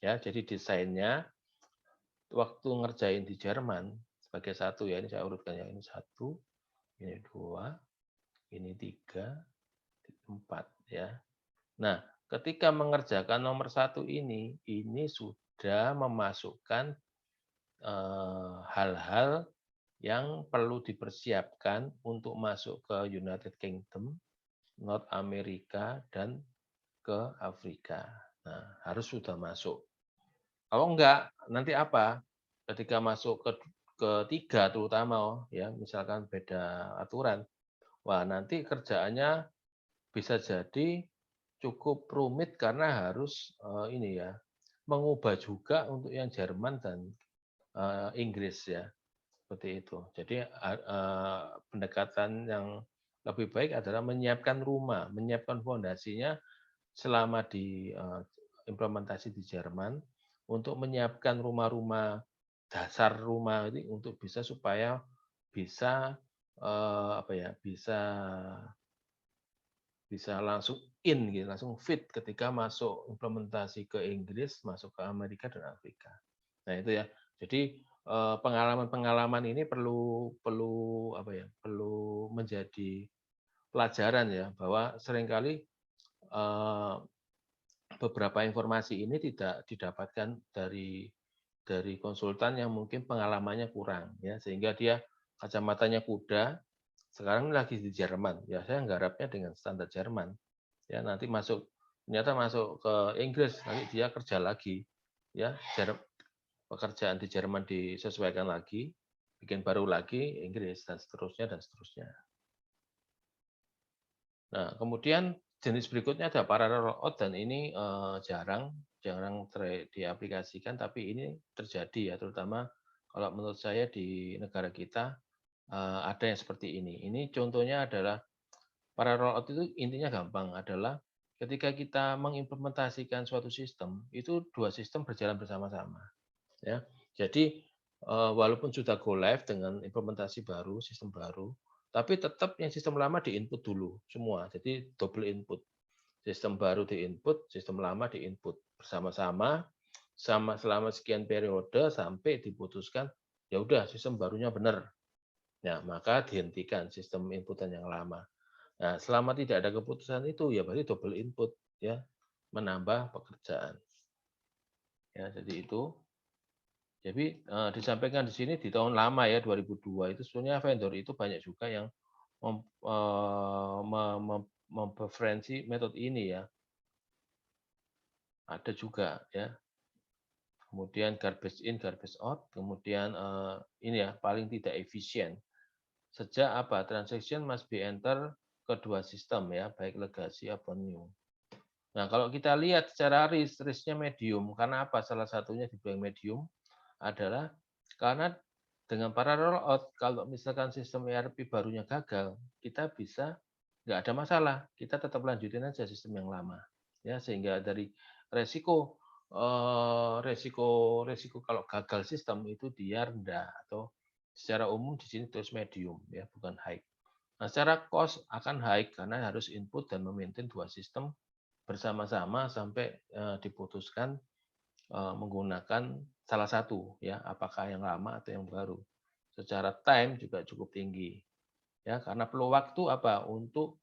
Ya, jadi desainnya waktu ngerjain di Jerman sebagai satu ya, ini saya urutkan ya, ini satu, ini dua, ini tiga, empat ya. Nah, ketika mengerjakan nomor satu ini sudah memasukkan hal-hal yang perlu dipersiapkan untuk masuk ke United Kingdom, North America, dan ke Afrika. Nah, harus sudah masuk. Kalau enggak, nanti apa? Ketika masuk ke ketiga terutama ya, misalkan beda aturan, wah nanti kerjaannya bisa jadi cukup rumit karena harus ini ya, mengubah juga untuk yang Jerman dan Inggris ya, seperti itu. Jadi pendekatan yang lebih baik adalah menyiapkan rumah, menyiapkan fondasinya selama di implementasi di Jerman untuk menyiapkan rumah-rumah dasar rumah ini untuk bisa supaya bisa apa ya, bisa langsung in gitu, langsung fit ketika masuk implementasi ke Inggris, masuk ke Amerika dan Afrika. Nah itu ya. Jadi pengalaman-pengalaman ini perlu perlu apa ya, perlu menjadi pelajaran ya bahwa seringkali beberapa informasi ini tidak didapatkan dari konsultan yang mungkin pengalamannya kurang ya, sehingga dia kacamatanya kuda, sekarang lagi di Jerman, ya saya nggarapnya dengan standar Jerman. Ya nanti ternyata masuk ke Inggris, nanti dia kerja lagi, ya pekerjaan di Jerman disesuaikan lagi, bikin baru lagi Inggris dan seterusnya dan seterusnya. Nah kemudian jenis berikutnya ada parallel rollout dan ini jarang diaplikasikan, tapi ini terjadi ya, terutama kalau menurut saya di negara kita ada yang seperti ini. Ini contohnya adalah parallel rollout itu intinya gampang, adalah ketika kita mengimplementasikan suatu sistem, itu dua sistem berjalan bersama-sama. Ya, jadi walaupun sudah go live dengan implementasi baru, sistem baru, tapi tetap yang sistem lama di-input dulu semua. Jadi double input. Sistem baru di-input, sistem lama di-input bersama-sama selama sekian periode sampai diputuskan ya udah sistem barunya benar. Ya, maka dihentikan sistem inputan yang lama. Nah, selama tidak ada keputusan itu ya berarti double input ya, menambah pekerjaan. Ya, jadi itu. Jadi disampaikan di sini di tahun lama ya 2002 itu sebenarnya vendor itu banyak juga yang mempreferensi metode ini ya. Ada juga ya. Kemudian garbage in, garbage out, kemudian ini ya paling tidak efisien. Sejak apa? Transaction must be enter kedua sistem ya, baik legacy ataupun new. Nah, kalau kita lihat secara risk-nya medium. Karena apa? Salah satunya dibilang medium adalah karena dengan parallel rollout, kalau misalkan sistem ERP barunya gagal, kita bisa nggak ada masalah, kita tetap lanjutin aja sistem yang lama, ya sehingga dari resiko resiko kalau gagal sistem itu dia rendah atau secara umum di sini terus medium ya bukan high. Nah, secara cost akan high karena harus input dan memaintain dua sistem bersama-sama sampai diputuskan menggunakan salah satu ya, apakah yang lama atau yang baru. Secara time juga cukup tinggi. Ya, karena perlu waktu apa? Untuk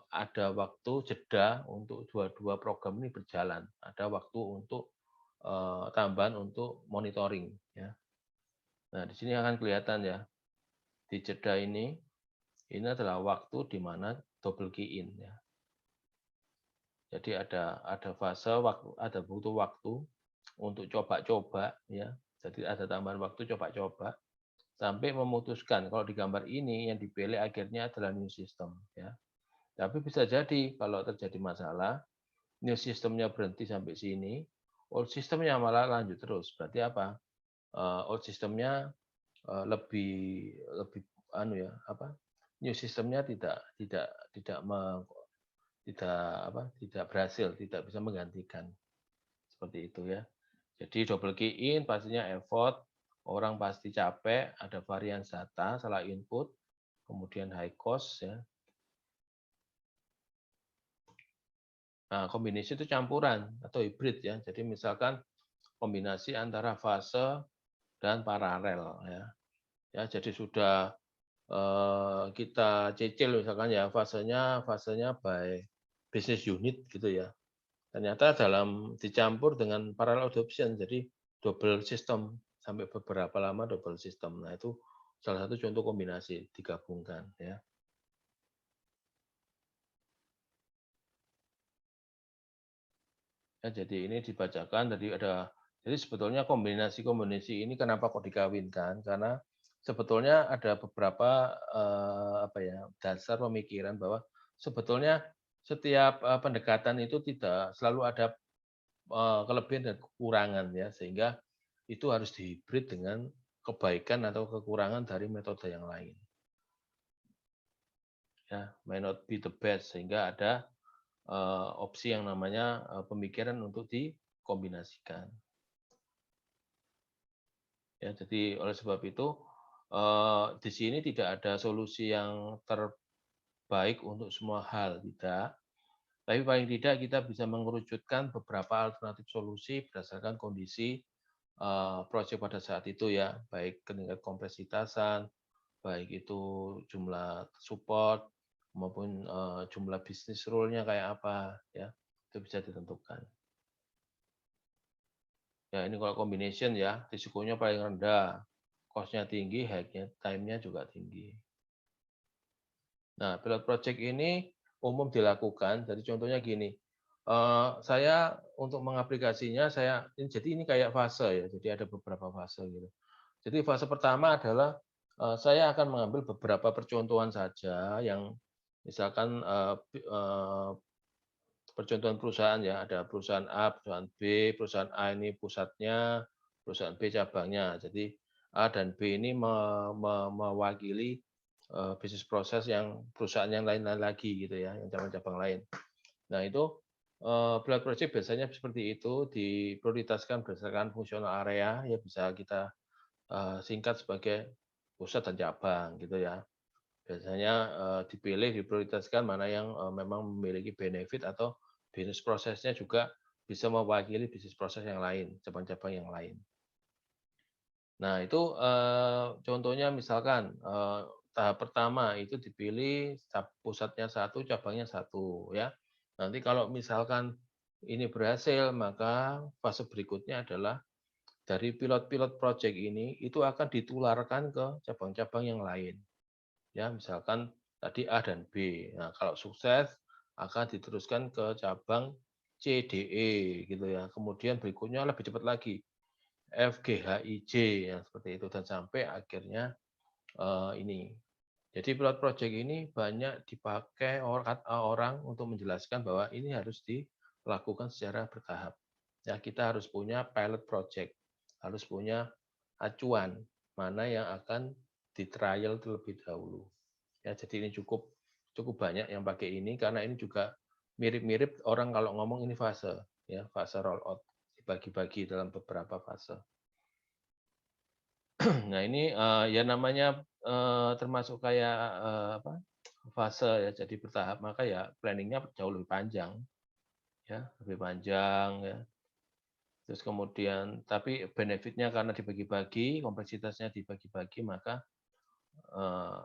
ada waktu jeda untuk dua-dua program ini berjalan. Ada waktu untuk tambahan untuk monitoring ya. Nah, di sini akan kelihatan ya. Di jeda ini adalah waktu di mana double key in ya. Jadi ada fase waktu, ada butuh waktu untuk coba-coba ya. Jadi ada tambahan waktu coba-coba sampai memutuskan kalau di gambar ini yang dipilih akhirnya adalah new system ya. Tapi bisa jadi kalau terjadi masalah, new systemnya berhenti sampai sini, old systemnya malah lanjut terus. Berarti apa? Old systemnya lebih lebih anu ya apa? New systemnya tidak tidak apa? Tidak berhasil, tidak bisa menggantikan. Seperti itu ya. Jadi double key in pastinya effort, orang pasti capek, ada varian data, salah input, kemudian high cost ya. Nah, kombinasi itu campuran atau hybrid ya. Jadi misalkan kombinasi antara fase dan paralel ya. Ya, jadi sudah kita cicil misalkan ya fasenya by business unit gitu ya. Ternyata dalam dicampur dengan parallel adoption, jadi double system sampai beberapa lama double system. Nah itu salah satu contoh kombinasi digabungkan ya. Ya jadi ini dibacakan jadi sebetulnya kombinasi ini kenapa kok dikawinkan? Karena sebetulnya ada beberapa apa ya dasar pemikiran bahwa sebetulnya setiap pendekatan itu tidak selalu ada kelebihan dan kekurangan ya, sehingga itu harus dihibrid dengan kebaikan atau kekurangan dari metode yang lain. Ya, may not be the best, sehingga ada opsi yang namanya pemikiran untuk dikombinasikan. Ya, jadi oleh sebab itu di sini tidak ada solusi yang terbaik untuk semua hal, tidak. Tapi paling tidak kita bisa mengerucutkan beberapa alternatif solusi berdasarkan kondisi proyek pada saat itu ya, baik tingkat kompleksitasan, baik itu jumlah support maupun jumlah bisnis rule-nya kayak apa ya, itu bisa ditentukan. Ya ini kalau combination ya, risikonya paling rendah, cost-nya tinggi, time-nya juga tinggi. Nah, pilot project ini umum dilakukan, jadi contohnya gini, saya untuk mengaplikasinya, jadi ini kayak fase ya, jadi ada beberapa fase gitu. Jadi fase pertama adalah saya akan mengambil beberapa percontohan saja yang misalkan percontohan perusahaan ya, ada perusahaan A, perusahaan B, perusahaan A ini pusatnya, perusahaan B cabangnya. Jadi A dan B ini mewakili bisnis proses yang perusahaan yang lain-lain lagi gitu ya, yang cabang-cabang lain. Nah itu pilot project biasanya seperti itu diprioritaskan berdasarkan fungsional area, ya bisa kita singkat sebagai pusat dan cabang gitu ya. Biasanya dipilih, diprioritaskan mana yang memang memiliki benefit atau bisnis prosesnya juga bisa mewakili bisnis proses yang lain, cabang-cabang yang lain. Nah itu contohnya misalkan tahap pertama itu dipilih pusatnya satu, cabangnya satu ya. Nanti kalau misalkan ini berhasil, maka fase berikutnya adalah dari pilot-pilot project ini itu akan ditularkan ke cabang-cabang yang lain. Ya, misalkan tadi A dan B. Nah, kalau sukses akan diteruskan ke cabang C, D, E gitu ya. Kemudian berikutnya lebih cepat lagi F, G, H, I, J yang seperti itu dan sampai akhirnya ini. Jadi pilot project ini banyak dipakai orang untuk menjelaskan bahwa ini harus dilakukan secara bertahap. Ya, kita harus punya pilot project, harus punya acuan mana yang akan di-trial terlebih dahulu. Ya, jadi ini cukup cukup banyak yang pakai ini karena ini juga mirip-mirip orang kalau ngomong ini fase, ya, fase roll out, dibagi-bagi dalam beberapa fase. Nah ini ya namanya termasuk kayak apa, fase ya, jadi bertahap, maka ya planningnya jauh lebih panjang, ya, lebih panjang ya. Terus kemudian tapi benefitnya karena dibagi-bagi, kompleksitasnya dibagi-bagi, maka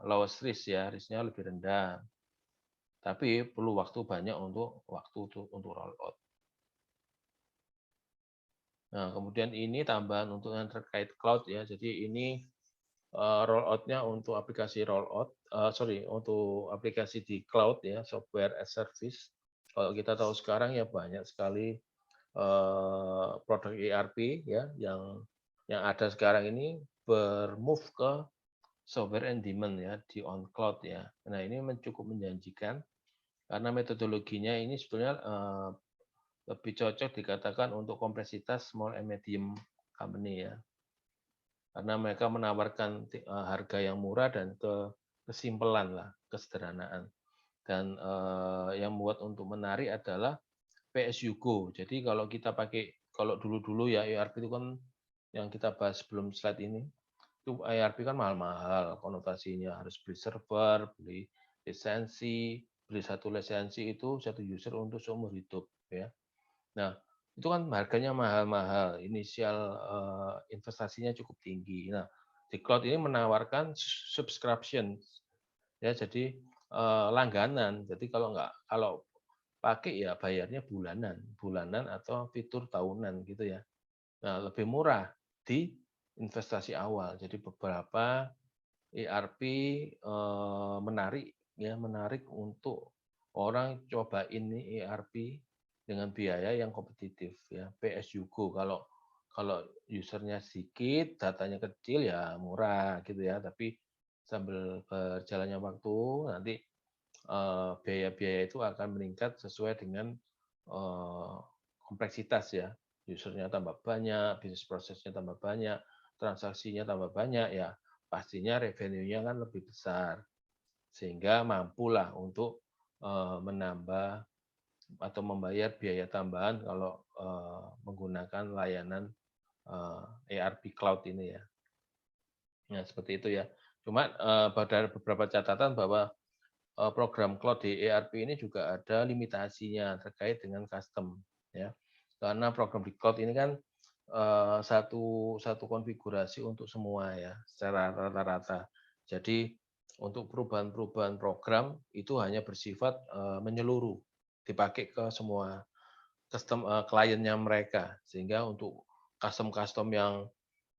lowest risk ya, risknya lebih rendah. Tapi perlu waktu banyak untuk roll out. Nah, kemudian ini tambahan untuk yang terkait cloud ya. Jadi ini roll out-nya untuk aplikasi untuk aplikasi di cloud ya, software as service. Kalau kita tahu sekarang ya banyak sekali produk ERP ya yang ada sekarang ini bermove ke software and demand ya di on cloud ya. Nah, ini cukup menjanjikan karena metodologinya ini sebetulnya lebih cocok dikatakan untuk kompleksitas small and medium company ya. Karena mereka menawarkan harga yang murah dan kesimpelan lah, kesederhanaan. Dan yang membuat untuk menarik adalah PSU Go. Jadi kalau kita pakai, kalau dulu-dulu ya ERP itu kan yang kita bahas sebelum slide ini, itu ERP kan mahal-mahal, konotasinya harus beli server, beli lisensi, beli satu lisensi itu satu user untuk seumur hidup ya. Nah, itu kan harganya mahal-mahal, inisial investasinya cukup tinggi. Nah, di cloud ini menawarkan subscription, ya jadi langganan. Jadi kalau pakai ya bayarnya bulanan, bulanan atau fitur tahunan gitu ya. Nah, lebih murah di investasi awal. Jadi beberapa ERP menarik ya, menarik untuk orang cobain ini ERP dengan biaya yang kompetitif ya. PSU Go kalau usernya sedikit, datanya kecil ya murah gitu ya. Tapi sambil berjalannya waktu nanti biaya-biaya itu akan meningkat sesuai dengan eh, kompleksitas ya. Usernya tambah banyak, bisnis prosesnya tambah banyak, transaksinya tambah banyak, ya pastinya revenue-nya kan lebih besar. Sehingga mampulah untuk menambah atau membayar biaya tambahan kalau menggunakan layanan ERP Cloud ini ya. Nah, seperti itu ya. Cuma pada beberapa catatan bahwa program cloud di ERP ini juga ada limitasinya terkait dengan custom ya. Karena program di cloud ini kan satu satu konfigurasi untuk semua ya secara rata-rata. Jadi untuk perubahan-perubahan program itu hanya bersifat menyeluruh, dipakai ke semua kliennya mereka. Sehingga untuk custom-custom yang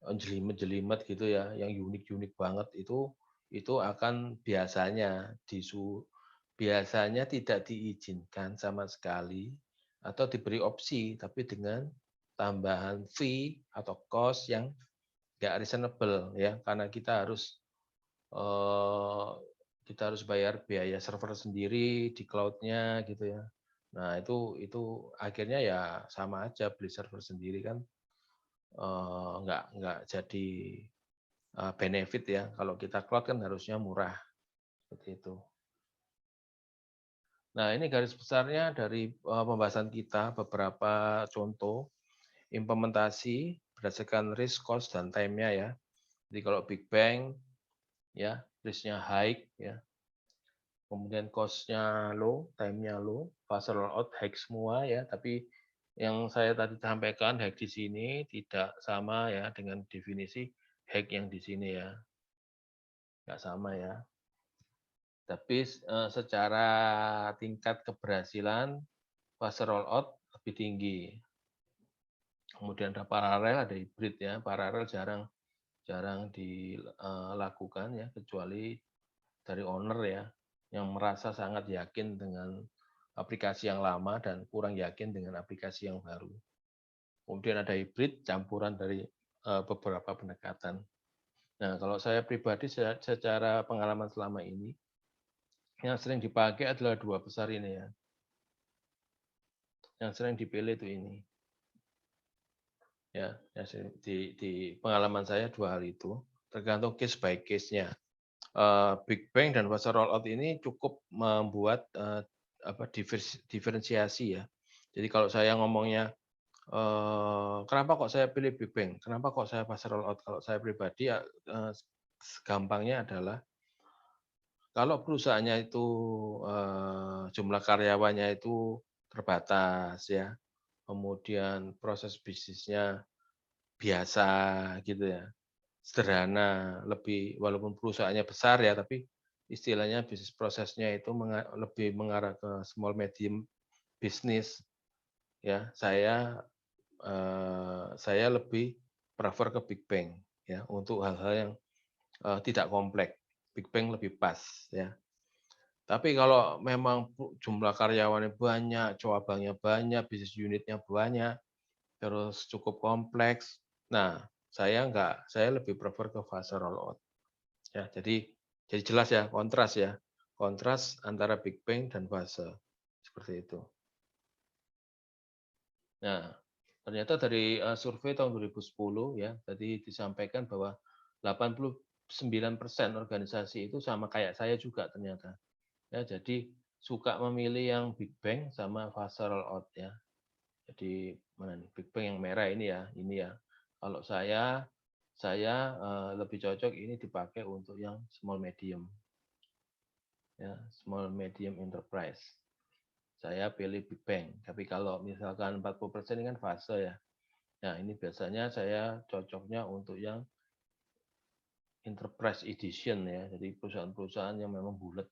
jelimet-jelimet gitu ya, yang unik-unik banget itu akan biasanya tidak diizinkan sama sekali atau diberi opsi, tapi dengan tambahan fee atau cost yang nggak reasonable ya, karena eee, kita harus bayar biaya server sendiri di cloud-nya gitu ya. Nah itu akhirnya ya sama aja beli server sendiri kan, nggak jadi benefit ya, kalau kita cloud kan harusnya murah, seperti itu. Nah, ini garis besarnya dari pembahasan kita, beberapa contoh implementasi berdasarkan risk, cost, dan time-nya ya. Jadi kalau Big Bang, ya risk-nya high, ya, kemudian cost-nya low, time-nya low, fase rollout high semua ya, tapi yang saya tadi sampaikan hack di sini tidak sama ya dengan definisi hack yang di sini ya, nggak sama ya. Tapi secara tingkat keberhasilan fase rollout lebih tinggi. Kemudian ada paralel, ada hibrid ya. Paralel jarang jarang dilakukan ya, kecuali dari owner ya, yang merasa sangat yakin dengan aplikasi yang lama dan kurang yakin dengan aplikasi yang baru. Kemudian ada hibrid, campuran dari beberapa pendekatan. Nah, kalau saya pribadi secara pengalaman selama ini, yang sering dipakai adalah dua besar ini ya. Yang sering dipilih itu ini. Ya, di pengalaman saya dua hal itu, tergantung case by case-nya. Big Bang dan fase rollout ini cukup membuat diferensiasi ya. Jadi kalau saya ngomongnya, kenapa kok saya pilih Big Bang, kenapa kok saya fase rollout, kalau saya pribadi ya gampangnya adalah kalau perusahaannya itu jumlah karyawannya itu terbatas ya, kemudian proses bisnisnya biasa gitu ya, sederhana, walaupun perusahaannya besar ya, tapi istilahnya bisnis prosesnya itu lebih mengarah ke small medium business ya. Saya lebih prefer ke Big Bang ya, untuk hal-hal yang tidak kompleks. Big Bang lebih pas ya. Tapi kalau memang jumlah karyawannya banyak, cabangnya banyak, bisnis unitnya banyak, terus cukup kompleks. Nah, saya lebih prefer ke fase rollout. Ya, jadi jelas ya, kontras ya. Kontras antara Big Bang dan fase. Seperti itu. Nah, ternyata dari survei tahun 2010 ya, tadi disampaikan bahwa 89% organisasi itu sama kayak saya juga ternyata. Ya, jadi suka memilih yang Big Bang sama fase rollout ya. Jadi mana nih, Big Bang yang merah ini ya. Kalau saya lebih cocok ini dipakai untuk yang small medium, ya small medium enterprise. Saya pilih Big Bang. Tapi kalau misalkan 40% ini kan fase ya. Nah ini biasanya saya cocoknya untuk yang enterprise edition ya. Jadi perusahaan-perusahaan yang memang bulat.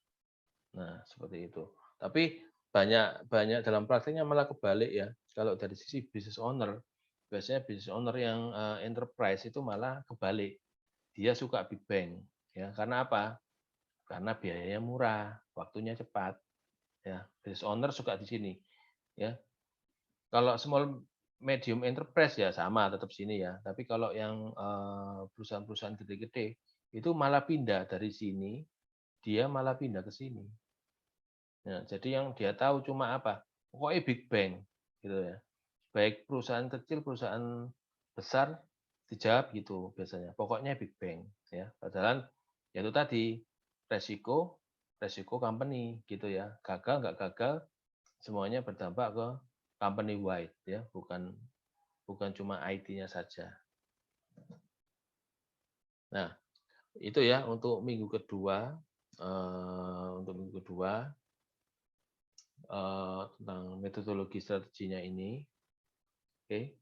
Nah seperti itu. Tapi banyak banyak dalam prakteknya malah kebalik ya. Kalau dari sisi business owner, biasanya business owner yang enterprise itu malah kebalik. Dia suka Big Bang, ya karena apa? Karena biayanya murah, waktunya cepat, ya. Business owner suka di sini, ya. Kalau small medium enterprise ya sama tetap sini ya. Tapi kalau yang perusahaan-perusahaan gede-gede itu malah pindah dari sini, dia malah pindah ke sini. Nah, jadi yang dia tahu cuma apa? Pokoknya Big Bang, gitu ya. Baik perusahaan kecil, perusahaan besar, dijawab gitu biasanya. Pokoknya Big Bang, ya. Padahal ya itu tadi resiko, resiko company gitu ya. Gagal nggak gagal, semuanya berdampak ke company wide ya, bukan bukan cuma IT-nya saja. Nah, itu ya untuk minggu kedua, untuk minggu kedua tentang metodologi strateginya ini. Oke.